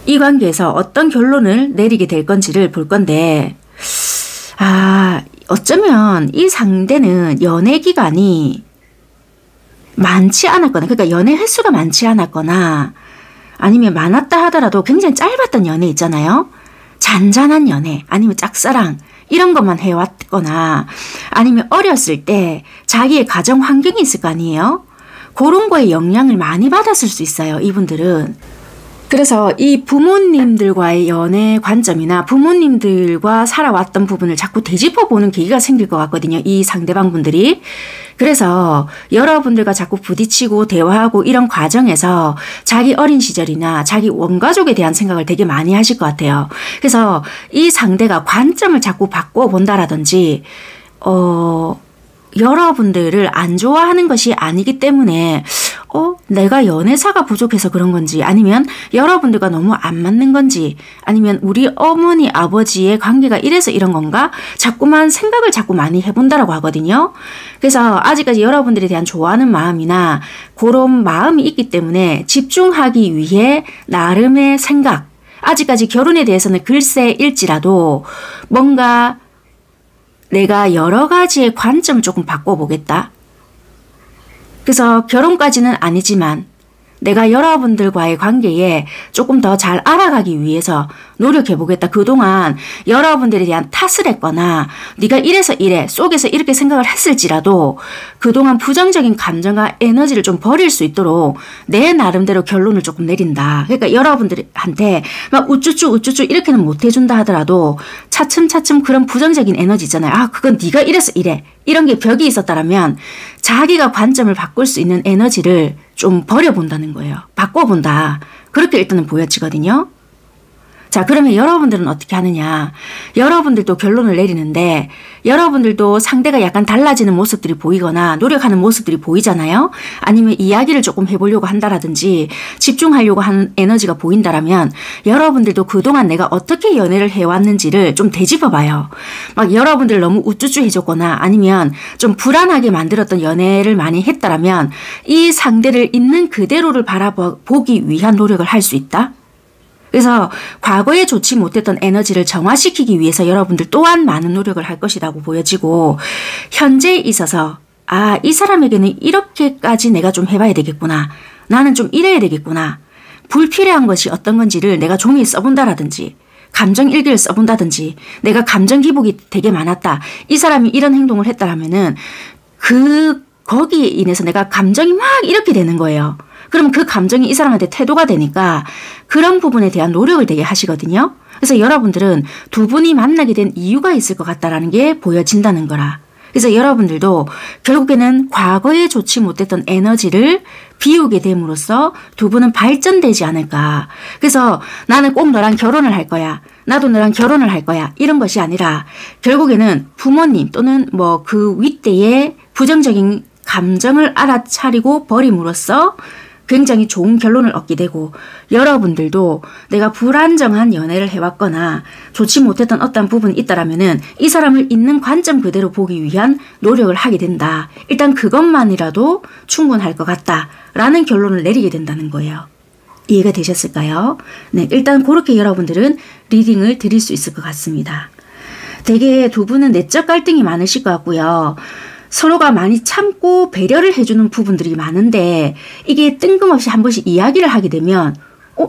이 관계에서 어떤 결론을 내리게 될 건지를 볼 건데 아, 어쩌면 이 상대는 연애 기간이 많지 않았거나 그러니까 연애 횟수가 많지 않았거나 아니면 많았다 하더라도 굉장히 짧았던 연애 있잖아요. 잔잔한 연애 아니면 짝사랑 이런 것만 해왔거나 아니면 어렸을 때 자기의 가정 환경이 있을 거 아니에요. 그런 거에 영향을 많이 받았을 수 있어요. 이분들은. 그래서 이 부모님들과의 연애 관점이나 부모님들과 살아왔던 부분을 자꾸 되짚어보는 계기가 생길 것 같거든요. 이 상대방 분들이. 그래서 여러분들과 자꾸 부딪히고 대화하고 이런 과정에서 자기 어린 시절이나 자기 원가족에 대한 생각을 되게 많이 하실 것 같아요. 그래서 이 상대가 관점을 자꾸 바꿔본다라든지 여러분들을 안 좋아하는 것이 아니기 때문에 내가 연애사가 부족해서 그런 건지 아니면 여러분들과 너무 안 맞는 건지 아니면 우리 어머니 아버지의 관계가 이래서 이런 건가 자꾸만 생각을 자꾸 많이 해본다라고 하거든요. 그래서 아직까지 여러분들에 대한 좋아하는 마음이나 그런 마음이 있기 때문에 집중하기 위해 나름의 생각 아직까지 결혼에 대해서는 글쎄일지라도 뭔가 내가 여러 가지의 관점을 조금 바꿔보겠다. 그래서 결혼까지는 아니지만 내가 여러분들과의 관계에 조금 더 잘 알아가기 위해서 노력해보겠다. 그동안 여러분들에 대한 탓을 했거나 네가 이래서 이래 속에서 이렇게 생각을 했을지라도 그동안 부정적인 감정과 에너지를 좀 버릴 수 있도록 내 나름대로 결론을 조금 내린다. 그러니까 여러분들한테 막 우쭈쭈 이렇게는 못 해준다 하더라도 차츰차츰 그런 부정적인 에너지 있잖아요. 아 그건 네가 이래서 이래. 이런 게 벽이 있었다면 자기가 관점을 바꿀 수 있는 에너지를 좀 버려본다는 거예요. 바꿔본다. 그렇게 일단은 보여지거든요. 자, 그러면 여러분들은 어떻게 하느냐. 여러분들도 결론을 내리는데 여러분들도 상대가 약간 달라지는 모습들이 보이거나 노력하는 모습들이 보이잖아요. 아니면 이야기를 조금 해보려고 한다라든지 집중하려고 하는 에너지가 보인다라면 여러분들도 그동안 내가 어떻게 연애를 해왔는지를 좀 되짚어봐요. 막 여러분들 너무 우쭈쭈 해줬거나 아니면 좀 불안하게 만들었던 연애를 많이 했다라면 이 상대를 있는 그대로를 바라보기 위한 노력을 할 수 있다. 그래서 과거에 좋지 못했던 에너지를 정화시키기 위해서 여러분들 또한 많은 노력을 할 것이라고 보여지고 현재에 있어서 아, 이 사람에게는 이렇게까지 내가 좀 해봐야 되겠구나. 나는 좀 이래야 되겠구나. 불필요한 것이 어떤 건지를 내가 종이에 써본다라든지 감정 일기를 써본다든지 내가 감정 기복이 되게 많았다. 이 사람이 이런 행동을 했다라면은 거기에 인해서 내가 감정이 막 이렇게 되는 거예요. 그러면 그 감정이 이 사람한테 태도가 되니까 그런 부분에 대한 노력을 되게 하시거든요. 그래서 여러분들은 두 분이 만나게 된 이유가 있을 것 같다라는 게 보여진다는 거라. 그래서 여러분들도 결국에는 과거에 좋지 못했던 에너지를 비우게 됨으로써 두 분은 발전되지 않을까. 그래서 나는 꼭 너랑 결혼을 할 거야. 나도 너랑 결혼을 할 거야. 이런 것이 아니라 결국에는 부모님 또는 뭐 그 윗대의 부정적인 감정을 알아차리고 버림으로써 굉장히 좋은 결론을 얻게 되고 여러분들도 내가 불안정한 연애를 해왔거나 좋지 못했던 어떤 부분이 있다라면은 이 사람을 있는 관점 그대로 보기 위한 노력을 하게 된다. 일단 그것만이라도 충분할 것 같다라는 결론을 내리게 된다는 거예요. 이해가 되셨을까요? 네, 일단 그렇게 여러분들은 리딩을 드릴 수 있을 것 같습니다. 되게 두 분은 내적 갈등이 많으실 것 같고요. 서로가 많이 참고 배려를 해주는 부분들이 많은데 이게 뜬금없이 한 번씩 이야기를 하게 되면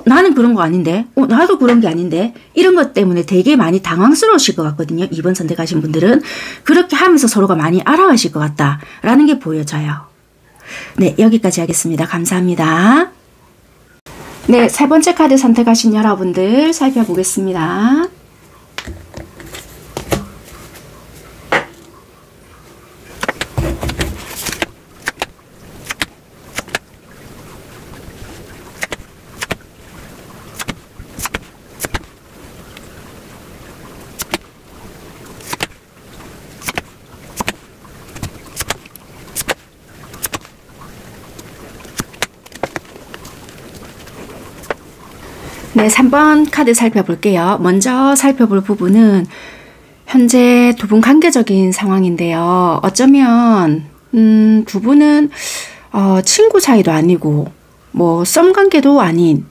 나는 그런 거 아닌데 나도 그런 게 아닌데 이런 것 때문에 되게 많이 당황스러우실 것 같거든요. 2번 선택하신 분들은 그렇게 하면서 서로가 많이 알아가실 것 같다라는 게 보여져요. 네, 여기까지 하겠습니다. 감사합니다. 네, 세 번째 카드 선택하신 여러분들 살펴보겠습니다. 네, 3번 카드 살펴볼게요. 먼저 살펴볼 부분은 현재 두 분 관계적인 상황인데요. 어쩌면 두 분은 친구 사이도 아니고 뭐 썸 관계도 아닌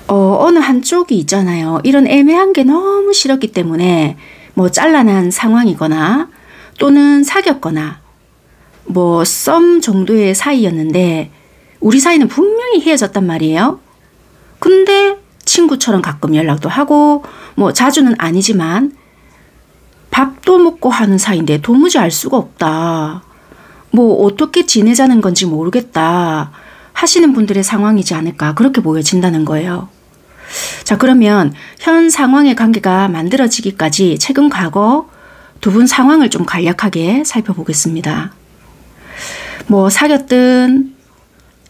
어느 한쪽이 있잖아요. 이런 애매한 게 너무 싫었기 때문에 뭐 잘라난 상황이거나 또는 사귀었거나 뭐 썸 정도의 사이였는데 우리 사이는 분명히 헤어졌단 말이에요. 근데 친구처럼 가끔 연락도 하고 뭐 자주는 아니지만 밥도 먹고 하는 사이인데 도무지 알 수가 없다. 뭐 어떻게 지내자는 건지 모르겠다 하시는 분들의 상황이지 않을까 그렇게 보여진다는 거예요. 자, 그러면 현 상황의 관계가 만들어지기까지 최근 과거 두 분 상황을 좀 간략하게 살펴보겠습니다. 뭐 사귀었든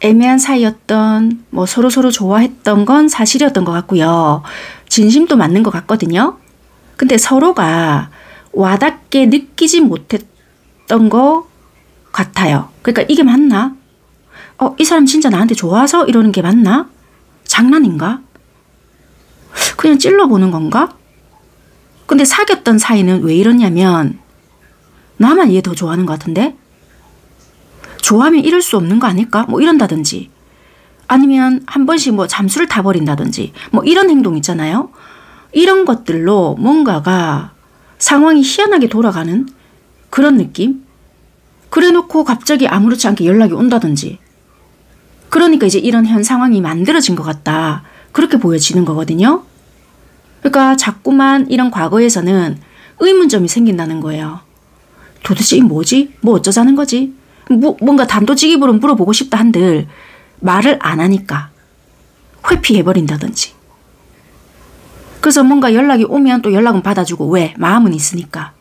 애매한 사이였던 뭐 서로서로 좋아했던 건 사실이었던 것 같고요. 진심도 맞는 것 같거든요. 근데 서로가 와닿게 느끼지 못했던 것 같아요. 그러니까 이게 맞나? 이 사람 진짜 나한테 좋아서 이러는 게 맞나? 장난인가? 그냥 찔러보는 건가? 근데 사귀었던 사이는 왜 이러냐면 나만 얘 더 좋아하는 것 같은데? 좋아하면 이럴 수 없는 거 아닐까? 뭐 이런다든지 아니면 한 번씩 뭐 잠수를 타버린다든지 뭐 이런 행동 있잖아요. 이런 것들로 뭔가가 상황이 희한하게 돌아가는 그런 느낌? 그래 놓고 갑자기 아무렇지 않게 연락이 온다든지 그러니까 이제 이런 현 상황이 만들어진 것 같다. 그렇게 보여지는 거거든요. 그러니까 자꾸만 이런 과거에서는 의문점이 생긴다는 거예요. 도대체 이 뭐지? 뭐 어쩌자는 거지? 뭔가 단도직입으로 물어보고 싶다 한들 말을 안 하니까 회피해버린다든지 그래서 뭔가 연락이 오면 또 연락은 받아주고 왜? 마음은 있으니까.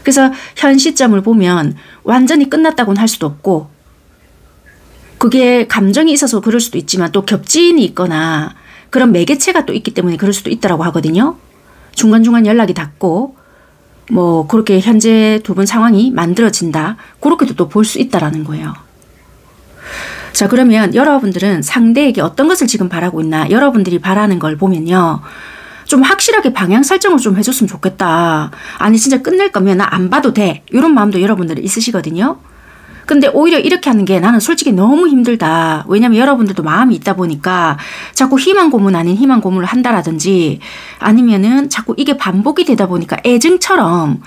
그래서 현 시점을 보면 완전히 끝났다고는 할 수도 없고 그게 감정이 있어서 그럴 수도 있지만 또 겹지인이 있거나 그런 매개체가 또 있기 때문에 그럴 수도 있다라고 하거든요. 중간중간 연락이 닿고 뭐 그렇게 현재 두 분 상황이 만들어진다. 그렇게도 또 볼 수 있다라는 거예요. 자, 그러면 여러분들은 상대에게 어떤 것을 지금 바라고 있나? 여러분들이 바라는 걸 보면요. 좀 확실하게 방향 설정을 좀 해줬으면 좋겠다. 아니 진짜 끝낼 거면 나 안 봐도 돼. 이런 마음도 여러분들은 있으시거든요. 근데 오히려 이렇게 하는 게 나는 솔직히 너무 힘들다. 왜냐면 여러분들도 마음이 있다 보니까 자꾸 희망 고문 아닌 희망 고문을 한다라든지 아니면은 자꾸 이게 반복이 되다 보니까 애증처럼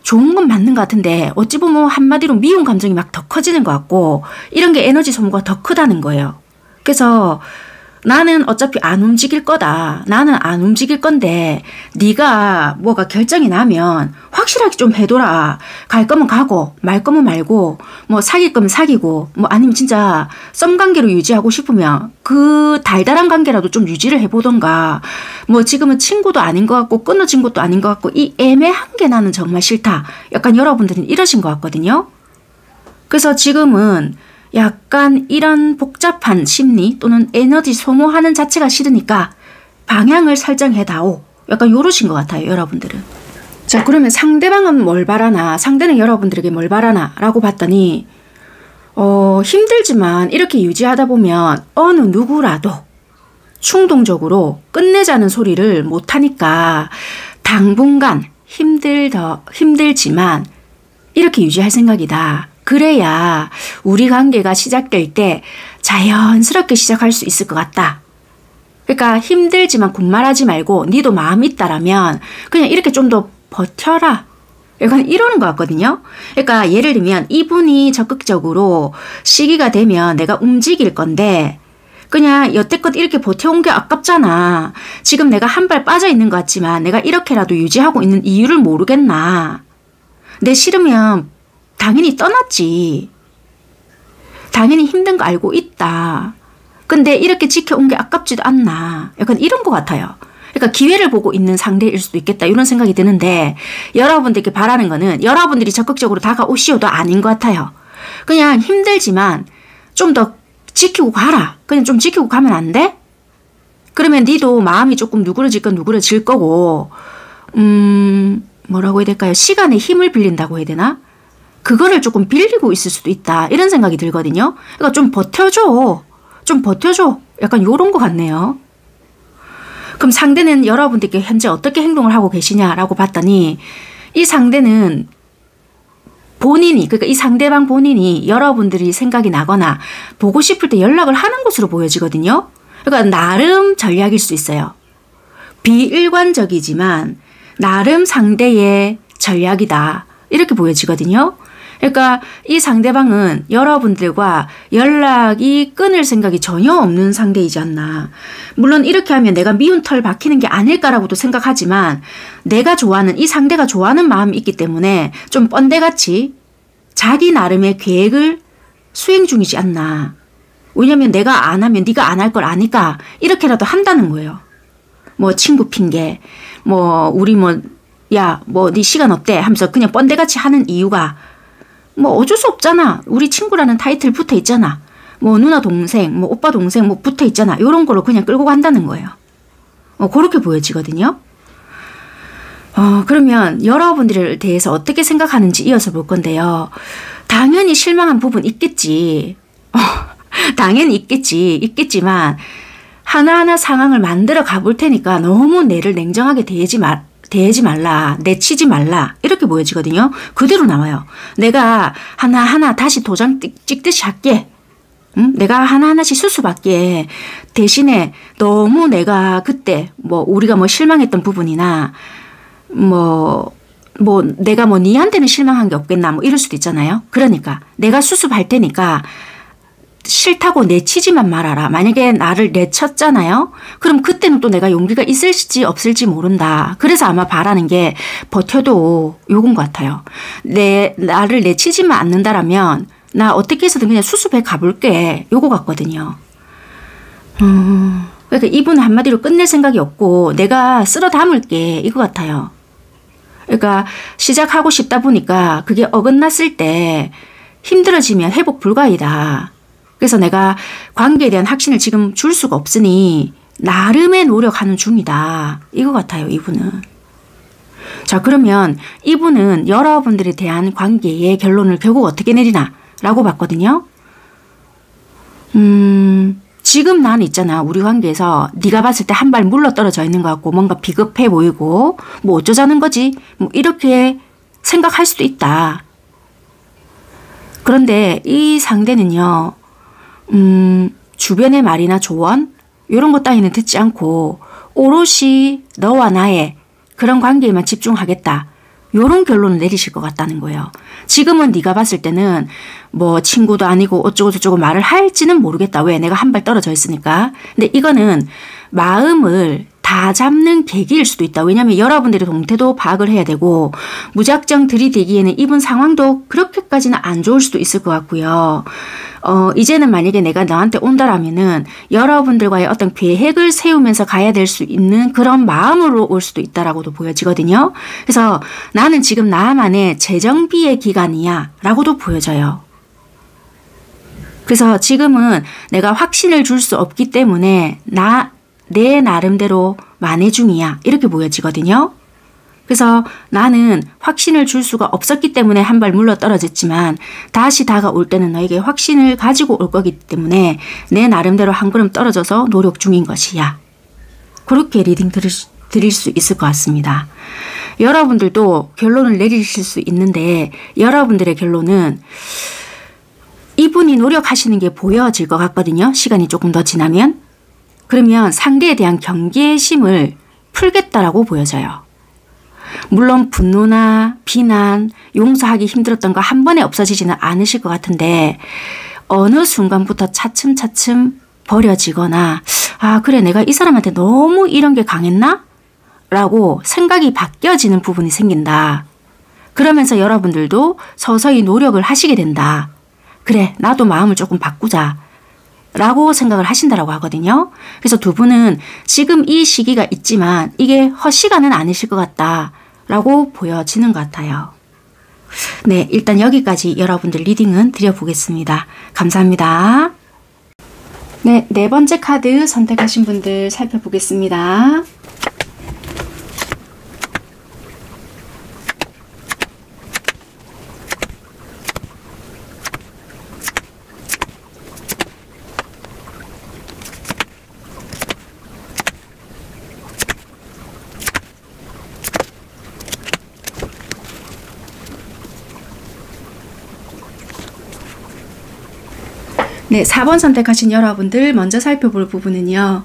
좋은 건 맞는 것 같은데 어찌 보면 한마디로 미운 감정이 막 더 커지는 것 같고 이런 게 에너지 소모가 더 크다는 거예요. 그래서 나는 어차피 안 움직일 거다. 나는 안 움직일 건데 네가 뭐가 결정이 나면 확실하게 좀 해둬라. 갈 거면 가고 말 거면 말고 뭐 사귈 거면 사귀고 뭐 아니면 진짜 썸 관계로 유지하고 싶으면 그 달달한 관계라도 좀 유지를 해보던가 뭐 지금은 친구도 아닌 것 같고 끊어진 것도 아닌 것 같고 이 애매한 게 나는 정말 싫다. 약간 여러분들은 이러신 것 같거든요. 그래서 지금은 약간 이런 복잡한 심리 또는 에너지 소모하는 자체가 싫으니까 방향을 설정해다오. 약간 요러신 것 같아요. 여러분들은. 자, 그러면 상대방은 뭘 바라나, 상대는 여러분들에게 뭘 바라나 라고 봤더니 힘들지만 이렇게 유지하다 보면 어느 누구라도 충동적으로 끝내자는 소리를 못하니까 당분간 힘들지만 이렇게 유지할 생각이다. 그래야 우리 관계가 시작될 때 자연스럽게 시작할 수 있을 것 같다. 그러니까 힘들지만 군말하지 말고 니도 마음 있다라면 그냥 이렇게 좀 더 버텨라. 약간 이러는 것 같거든요. 그러니까 예를 들면 이분이 적극적으로 시기가 되면 내가 움직일 건데 그냥 여태껏 이렇게 버텨온 게 아깝잖아. 지금 내가 한 발 빠져 있는 것 같지만 내가 이렇게라도 유지하고 있는 이유를 모르겠나. 내 싫으면 당연히 떠났지. 당연히 힘든 거 알고 있다. 근데 이렇게 지켜온 게 아깝지도 않나. 약간 이런 것 같아요. 그러니까 기회를 보고 있는 상대일 수도 있겠다. 이런 생각이 드는데 여러분들께 바라는 거는 여러분들이 적극적으로 다가오시오도 아닌 것 같아요. 그냥 힘들지만 좀 더 지키고 가라. 그냥 좀 지키고 가면 안 돼? 그러면 니도 마음이 조금 누그러질 건 누그러질 거고 뭐라고 해야 될까요? 시간에 힘을 빌린다고 해야 되나? 그거를 조금 빌리고 있을 수도 있다. 이런 생각이 들거든요. 그러니까 좀 버텨줘. 좀 버텨줘. 약간 요런 것 같네요. 그럼 상대는 여러분들께 현재 어떻게 행동을 하고 계시냐라고 봤더니 이 상대는 본인이, 그러니까 이 상대방 본인이 여러분들이 생각이 나거나 보고 싶을 때 연락을 하는 것으로 보여지거든요. 그러니까 나름 전략일 수 있어요. 비일관적이지만 나름 상대의 전략이다. 이렇게 보여지거든요. 그러니까 이 상대방은 여러분들과 연락이 끊을 생각이 전혀 없는 상대이지 않나. 물론 이렇게 하면 내가 미운 털 박히는 게 아닐까라고도 생각하지만 내가 좋아하는, 이 상대가 좋아하는 마음이 있기 때문에 좀 뻔대같이 자기 나름의 계획을 수행 중이지 않나. 왜냐면 내가 안 하면 네가 안 할 걸 아니까 이렇게라도 한다는 거예요. 뭐 친구 핑계, 뭐 우리 야, 네 시간 어때? 하면서 그냥 뻔대같이 하는 이유가 뭐 어쩔 수 없잖아. 우리 친구라는 타이틀 붙어 있잖아. 뭐 누나 동생, 뭐 오빠 동생 뭐 붙어 있잖아. 이런 걸로 그냥 끌고 간다는 거예요. 그렇게 보여지거든요. 그러면 여러분들에 대해서 어떻게 생각하는지 이어서 볼 건데요. 당연히 실망한 부분 있겠지. 당연히 있겠지만 하나하나 상황을 만들어 가볼 테니까 너무 내를 냉정하게 대하지 말라, 내치지 말라 이렇게 보여지거든요. 그대로 나와요. 내가 하나하나 다시 도장 찍듯이 할게. 응? 내가 하나하나씩 수습할게. 대신에 너무 내가 그때 우리가 실망했던 부분이나 내가 니한테는 실망한 게 없겠나 이럴 수도 있잖아요. 그러니까 내가 수습할 테니까 싫다고 내치지만 말아라. 만약에 나를 내쳤잖아요. 그럼 그때는 또 내가 용기가 있을지 없을지 모른다. 그래서 아마 바라는 게 버텨도 요건 것 같아요. 나를 내치지만 않는다라면 나 어떻게 해서든 그냥 수습해 가볼게. 요거 같거든요. 그러니까 이분은 한마디로 끝낼 생각이 없고 내가 쓸어 담을게 이거 같아요. 그러니까 시작하고 싶다 보니까 그게 어긋났을 때 힘들어지면 회복 불가이다. 그래서 내가 관계에 대한 확신을 지금 줄 수가 없으니 나름의 노력하는 중이다. 이거 같아요. 이분은. 자, 그러면 이분은 여러분들에 대한 관계의 결론을 결국 어떻게 내리나 라고 봤거든요. 지금 난 있잖아. 우리 관계에서 네가 봤을 때 한 발 물러떨어져 있는 것 같고 뭔가 비겁해 보이고 어쩌자는 거지? 이렇게 생각할 수도 있다. 그런데 이 상대는요. 주변의 말이나 조언 이런 것 따위는 듣지 않고 오롯이 너와 나의 그런 관계에만 집중하겠다. 이런 결론을 내리실 것 같다는 거예요. 지금은 네가 봤을 때는 친구도 아니고 어쩌고 저쩌고 말을 할지는 모르겠다. 왜? 내가 한 발 떨어져 있으니까. 근데 이거는 마음을 다 잡는 계기일 수도 있다. 왜냐하면 여러분들의 동태도 파악을 해야 되고 무작정 들이대기에는 이분 상황도 그렇게까지는 안 좋을 수도 있을 것 같고요. 이제는 만약에 내가 너한테 온다라면은 여러분들과의 어떤 계획을 세우면서 가야 될 수 있는 그런 마음으로 올 수도 있다라고도 보여지거든요. 그래서 나는 지금 나만의 재정비의 기간이야 라고도 보여져요. 그래서 지금은 내가 확신을 줄 수 없기 때문에 내 나름대로 만회 중이야. 이렇게 보여지거든요. 그래서 나는 확신을 줄 수가 없었기 때문에 한 발 물러 떨어졌지만 다시 다가올 때는 너에게 확신을 가지고 올 거기 때문에 내 나름대로 한 걸음 떨어져서 노력 중인 것이야. 그렇게 리딩 드릴 수 있을 것 같습니다. 여러분들도 결론을 내리실 수 있는데 여러분들의 결론은 이분이 노력하시는 게 보여질 것 같거든요. 시간이 조금 더 지나면. 그러면 상대에 대한 경계심을 풀겠다라고 보여져요. 물론 분노나 비난, 용서하기 힘들었던 거 한 번에 없어지지는 않으실 것 같은데 어느 순간부터 차츰차츰 버려지거나 아 그래 내가 이 사람한테 너무 이런 게 강했나? 라고 생각이 바뀌어지는 부분이 생긴다. 그러면서 여러분들도 서서히 노력을 하시게 된다. 그래 나도 마음을 조금 바꾸자 라고 생각을 하신다라고 하거든요. 그래서 두 분은 지금 이 시기가 있지만 이게 헛시간은 아니실 것 같다 라고 보여지는 것 같아요. 네, 일단 여기까지 여러분들 리딩은 드려보겠습니다. 감사합니다. 네, 네 번째 카드 선택하신 분들 살펴보겠습니다. 네, 4번 선택하신 여러분들 먼저 살펴볼 부분은요.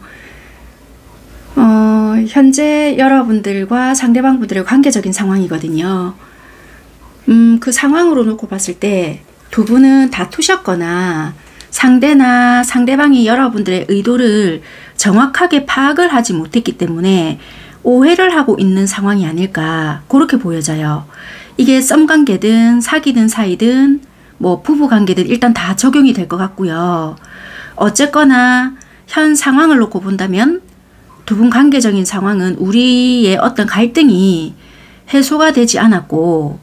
현재 여러분들과 상대방 분들의 관계적인 상황이거든요. 그 상황으로 놓고 봤을 때 두 분은 다투셨거나 상대나 상대방이 여러분들의 의도를 정확하게 파악을 하지 못했기 때문에 오해를 하고 있는 상황이 아닐까 그렇게 보여져요. 이게 썸관계든 사귀든 사이든 뭐 부부관계든 일단 다 적용이 될 것 같고요. 어쨌거나 현 상황을 놓고 본다면 두 분 관계적인 상황은 우리의 어떤 갈등이 해소가 되지 않았고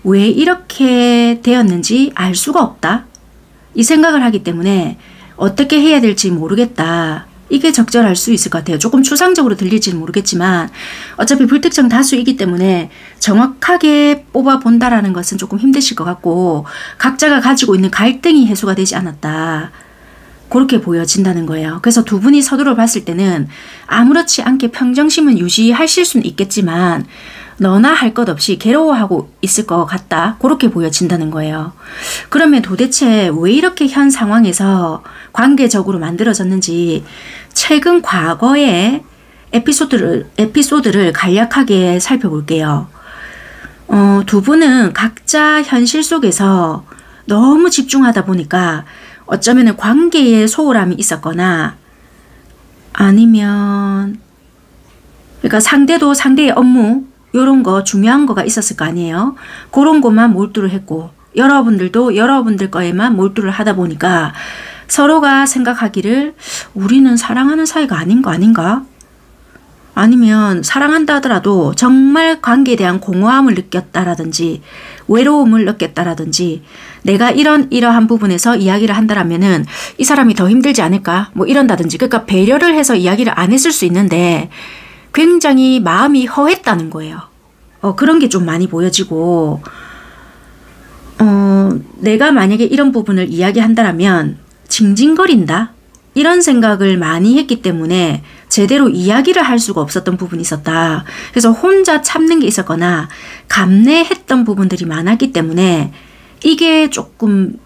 왜 이렇게 되었는지 알 수가 없다. 이 생각을 하기 때문에 어떻게 해야 될지 모르겠다. 이게 적절할 수 있을 것 같아요. 조금 추상적으로 들릴지는 모르겠지만 어차피 불특정 다수이기 때문에 정확하게 뽑아본다라는 것은 조금 힘드실 것 같고 각자가 가지고 있는 갈등이 해소가 되지 않았다. 그렇게 보여진다는 거예요. 그래서 두 분이 서로를 봤을 때는 아무렇지 않게 평정심은 유지하실 수는 있겠지만 너나 할 것 없이 괴로워하고 있을 것 같다. 그렇게 보여진다는 거예요. 그러면 도대체 왜 이렇게 현 상황에서 관계적으로 만들어졌는지 최근 과거의 에피소드를 간략하게 살펴볼게요. 두 분은 각자 현실 속에서 너무 집중하다 보니까 어쩌면 관계에 소홀함이 있었거나 아니면 그러니까 상대도 상대의 업무 이런 거 중요한 거가 있었을 거 아니에요. 그런 것만 몰두를 했고 여러분들도 여러분들 거에만 몰두를 하다 보니까 서로가 생각하기를 우리는 사랑하는 사이가 아닌 거 아닌가? 아니면 사랑한다 하더라도 정말 관계에 대한 공허함을 느꼈다라든지 외로움을 느꼈다라든지 내가 이러한 부분에서 이야기를 한다라면은 이 사람이 더 힘들지 않을까? 뭐 이런다든지 그러니까 배려를 해서 이야기를 안 했을 수 있는데 굉장히 마음이 허했다는 거예요. 그런 게 좀 많이 보여지고 내가 만약에 이런 부분을 이야기한다라면 징징거린다? 이런 생각을 많이 했기 때문에 제대로 이야기를 할 수가 없었던 부분이 있었다. 그래서 혼자 참는 게 있었거나 감내했던 부분들이 많았기 때문에 이게 조금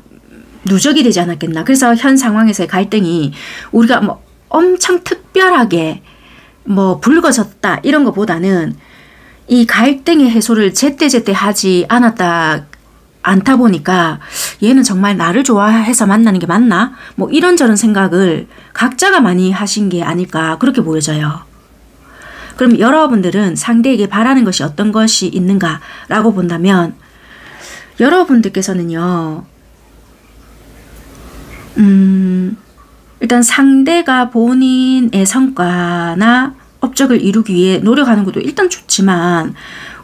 누적이 되지 않았겠나. 그래서 현 상황에서의 갈등이 우리가 뭐 엄청 특별하게 뭐 불거졌다 이런 것보다는 이 갈등의 해소를 제때제때 하지 않다 보니까 얘는 정말 나를 좋아해서 만나는 게 맞나? 뭐 이런저런 생각을 각자가 많이 하신 게 아닐까 그렇게 보여져요. 그럼 여러분들은 상대에게 바라는 것이 어떤 것이 있는가 라고 본다면 여러분들께서는요 일단 상대가 본인의 성과나 업적을 이루기 위해 노력하는 것도 일단 좋지만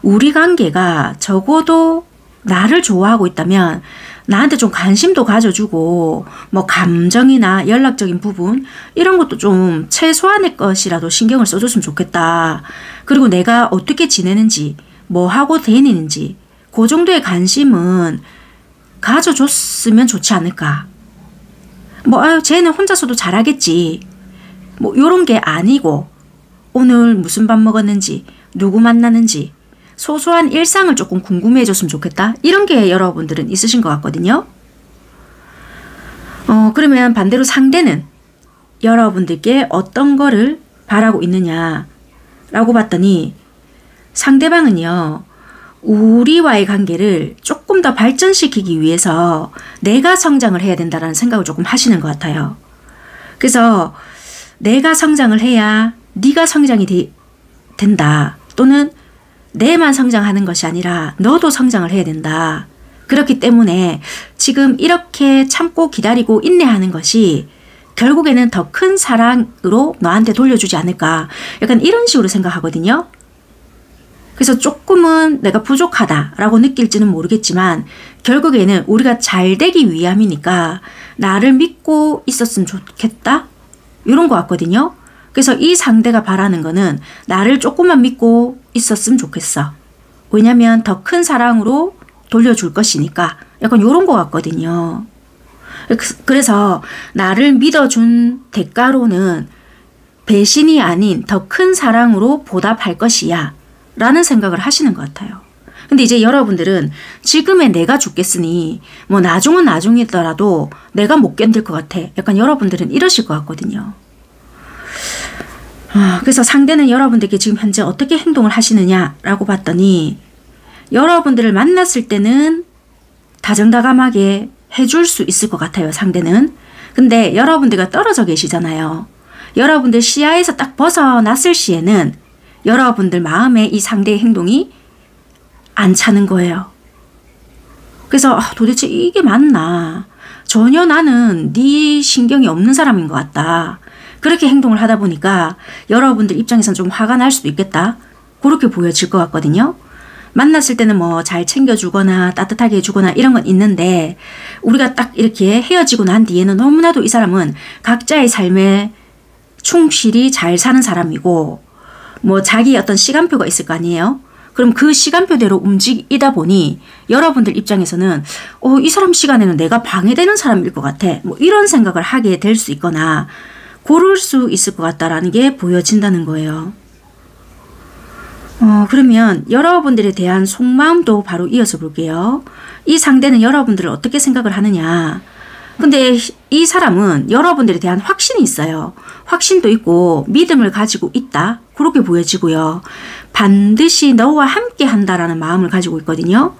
우리 관계가 적어도 나를 좋아하고 있다면 나한테 좀 관심도 가져주고 뭐 감정이나 연락적인 부분 이런 것도 좀 최소한의 것이라도 신경을 써줬으면 좋겠다. 그리고 내가 어떻게 지내는지 뭐 하고 다니는지 그 정도의 관심은 가져줬으면 좋지 않을까. 뭐 아유 쟤는 혼자서도 잘하겠지. 뭐 요런 게 아니고 오늘 무슨 밥 먹었는지 누구 만나는지 소소한 일상을 조금 궁금해 줬으면 좋겠다. 이런 게 여러분들은 있으신 것 같거든요. 그러면 반대로 상대는 여러분들께 어떤 거를 바라고 있느냐라고 봤더니 상대방은요. 우리와의 관계를 조금 더 발전시키기 위해서 내가 성장을 해야 된다는 생각을 조금 하시는 것 같아요. 그래서 내가 성장을 해야 네가 성장이 된다. 또는 내만 성장하는 것이 아니라 너도 성장을 해야 된다. 그렇기 때문에 지금 이렇게 참고 기다리고 인내하는 것이 결국에는 더 큰 사랑으로 너한테 돌려주지 않을까. 약간 이런 식으로 생각하거든요. 그래서 조금은 내가 부족하다라고 느낄지는 모르겠지만 결국에는 우리가 잘 되기 위함이니까 나를 믿고 있었으면 좋겠다. 이런 거 같거든요. 그래서 이 상대가 바라는 거는 나를 조금만 믿고 있었으면 좋겠어. 왜냐면 더 큰 사랑으로 돌려줄 것이니까 약간 이런 거 같거든요. 그래서 나를 믿어준 대가로는 배신이 아닌 더 큰 사랑으로 보답할 것이야 라는 생각을 하시는 것 같아요. 근데 이제 여러분들은 지금의 내가 죽겠으니 뭐 나중은 나중이더라도 내가 못 견딜 것 같아. 약간 여러분들은 이러실 것 같거든요. 그래서 상대는 여러분들께 지금 현재 어떻게 행동을 하시느냐라고 봤더니 여러분들을 만났을 때는 다정다감하게 해줄 수 있을 것 같아요. 상대는. 근데 여러분들과 떨어져 계시잖아요. 여러분들 시야에서 딱 벗어났을 시에는 여러분들 마음에 이 상대의 행동이 안 차는 거예요. 그래서 도대체 이게 맞나? 전혀 나는 네 신경이 없는 사람인 것 같다. 그렇게 행동을 하다 보니까 여러분들 입장에서는 좀 화가 날 수도 있겠다. 그렇게 보여질 것 같거든요. 만났을 때는 뭐 잘 챙겨주거나 따뜻하게 해주거나 이런 건 있는데 우리가 딱 이렇게 헤어지고 난 뒤에는 너무나도 이 사람은 각자의 삶에 충실히 잘 사는 사람이고 뭐 자기 어떤 시간표가 있을 거 아니에요. 그럼 그 시간표대로 움직이다 보니 여러분들 입장에서는 이 사람 시간에는 내가 방해되는 사람일 것 같아. 뭐 이런 생각을 하게 될 수 있거나 고를 수 있을 것 같다라는 게 보여진다는 거예요. 그러면 여러분들에 대한 속마음도 바로 이어서 볼게요. 이 상대는 여러분들을 어떻게 생각을 하느냐. 근데 이 사람은 여러분들에 대한 확신이 있어요. 확신도 있고 믿음을 가지고 있다. 그렇게 보여지고요. 반드시 너와 함께 한다라는 마음을 가지고 있거든요.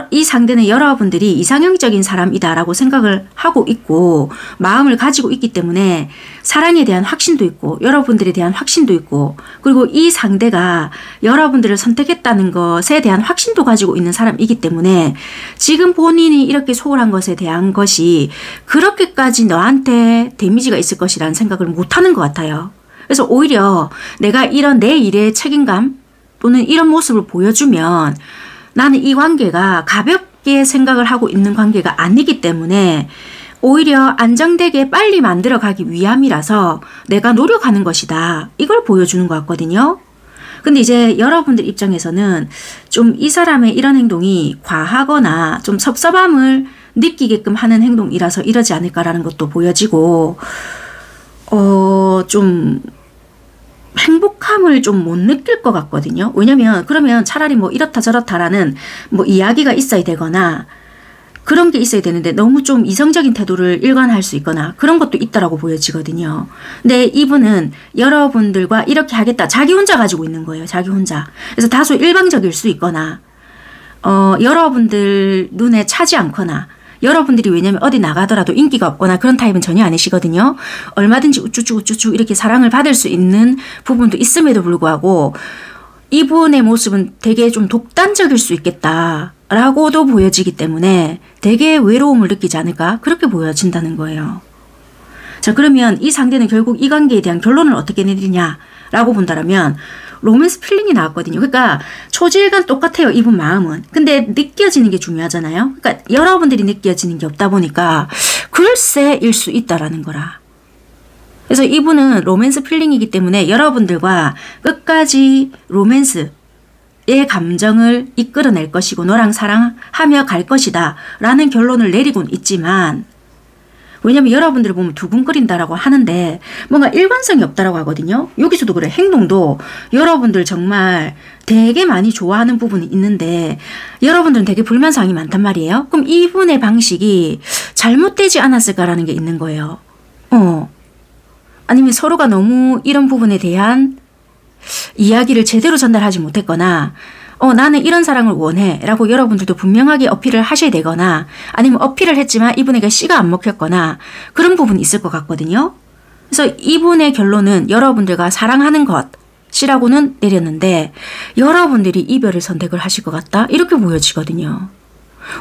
이 상대는 여러분들이 이상형적인 사람이다라고 생각을 하고 있고 마음을 가지고 있기 때문에 사랑에 대한 확신도 있고 여러분들에 대한 확신도 있고 그리고 이 상대가 여러분들을 선택했다는 것에 대한 확신도 가지고 있는 사람이기 때문에 지금 본인이 이렇게 소홀한 것에 대한 것이 그렇게까지 너한테 데미지가 있을 것이라는 생각을 못하는 것 같아요. 그래서 오히려 내가 이런 내 일의 책임감 또는 이런 모습을 보여주면 나는 이 관계가 가볍게 생각을 하고 있는 관계가 아니기 때문에 오히려 안정되게 빨리 만들어가기 위함이라서 내가 노력하는 것이다. 이걸 보여주는 것 같거든요. 근데 이제 여러분들 입장에서는 좀 이 사람의 이런 행동이 과하거나 좀 섭섭함을 느끼게끔 하는 행동이라서 이러지 않을까라는 것도 보여지고 좀 행복함을 좀 못 느낄 것 같거든요. 왜냐면 그러면 차라리 뭐 이렇다 저렇다라는 뭐 이야기가 있어야 되거나 그런 게 있어야 되는데 너무 좀 이성적인 태도를 일관할 수 있거나 그런 것도 있다라고 보여지거든요. 근데 이분은 여러분들과 이렇게 하겠다. 자기 혼자 가지고 있는 거예요. 자기 혼자. 그래서 다소 일방적일 수 있거나 여러분들 눈에 차지 않거나 여러분들이 왜냐면 어디 나가더라도 인기가 없거나 그런 타입은 전혀 아니시거든요. 얼마든지 우쭈쭈 이렇게 사랑을 받을 수 있는 부분도 있음에도 불구하고 이분의 모습은 되게 좀 독단적일 수 있겠다라고도 보여지기 때문에 되게 외로움을 느끼지 않을까 그렇게 보여진다는 거예요. 자, 그러면 이 상대는 결국 이 관계에 대한 결론을 어떻게 내리냐라고 본다면 로맨스 필링이 나왔거든요. 그러니까 초질간 똑같아요. 이분 마음은. 근데 느껴지는 게 중요하잖아요. 그러니까 여러분들이 느껴지는 게 없다 보니까 글쎄일 수 있다라는 거라. 그래서 이분은 로맨스 필링이기 때문에 여러분들과 끝까지 로맨스의 감정을 이끌어낼 것이고 너랑 사랑하며 갈 것이다 라는 결론을 내리곤 있지만, 왜냐면 여러분들을 보면 두근거린다라고 하는데 뭔가 일관성이 없다라고 하거든요. 여기서도 그래. 행동도 여러분들 정말 되게 많이 좋아하는 부분이 있는데 여러분들은 되게 불만사항이 많단 말이에요. 그럼 이분의 방식이 잘못되지 않았을까라는 게 있는 거예요. 아니면 서로가 너무 이런 부분에 대한 이야기를 제대로 전달하지 못했거나 나는 이런 사랑을 원해 라고 여러분들도 분명하게 어필을 하셔야 되거나, 아니면 어필을 했지만 이분에게 씨가 안 먹혔거나 그런 부분이 있을 것 같거든요. 그래서 이분의 결론은 여러분들과 사랑하는 것이라고는 내렸는데 여러분들이 이별을 선택을 하실 것 같다 이렇게 보여지거든요.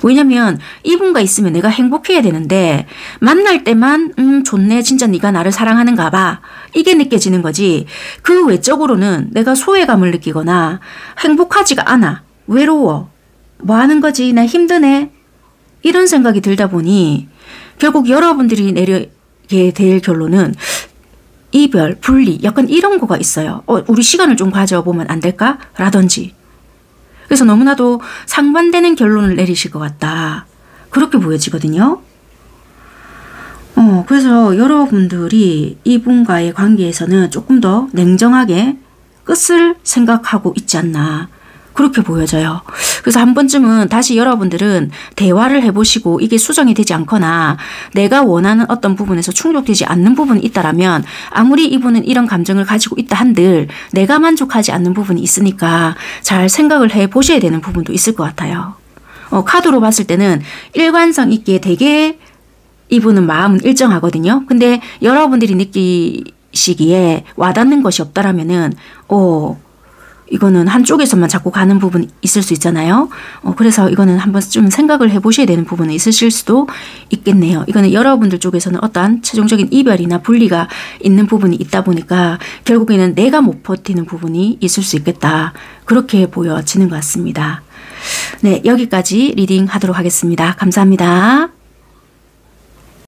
왜냐면 이분과 있으면 내가 행복해야 되는데 만날 때만 좋네 진짜 네가 나를 사랑하는가 봐 이게 느껴지는 거지, 그 외적으로는 내가 소외감을 느끼거나 행복하지가 않아, 외로워, 뭐 하는 거지 나 힘드네 이런 생각이 들다 보니 결국 여러분들이 내리게 될 결론은 이별, 분리 약간 이런 거가 있어요. 우리 시간을 좀 가져보면 안 될까? 라든지. 그래서 너무나도 상반되는 결론을 내리실 것 같다 그렇게 보여지거든요. 그래서 여러분들이 이분과의 관계에서는 조금 더 냉정하게 끝을 생각하고 있지 않나 그렇게 보여져요. 그래서 한 번쯤은 다시 여러분들은 대화를 해보시고 이게 수정이 되지 않거나 내가 원하는 어떤 부분에서 충족되지 않는 부분이 있다라면, 아무리 이분은 이런 감정을 가지고 있다 한들 내가 만족하지 않는 부분이 있으니까 잘 생각을 해보셔야 되는 부분도 있을 것 같아요. 카드로 봤을 때는 일관성 있게 되게 이분은 마음은 일정하거든요. 근데 여러분들이 느끼시기에 와닿는 것이 없다라면은 이거는 한쪽에서만 자꾸 가는 부분이 있을 수 있잖아요. 그래서 이거는 한번 좀 생각을 해보셔야 되는 부분이 있으실 수도 있겠네요. 이거는 여러분들 쪽에서는 어떠한 최종적인 이별이나 분리가 있는 부분이 있다 보니까 결국에는 내가 못 버티는 부분이 있을 수 있겠다 그렇게 보여지는 것 같습니다. 네, 여기까지 리딩 하도록 하겠습니다. 감사합니다.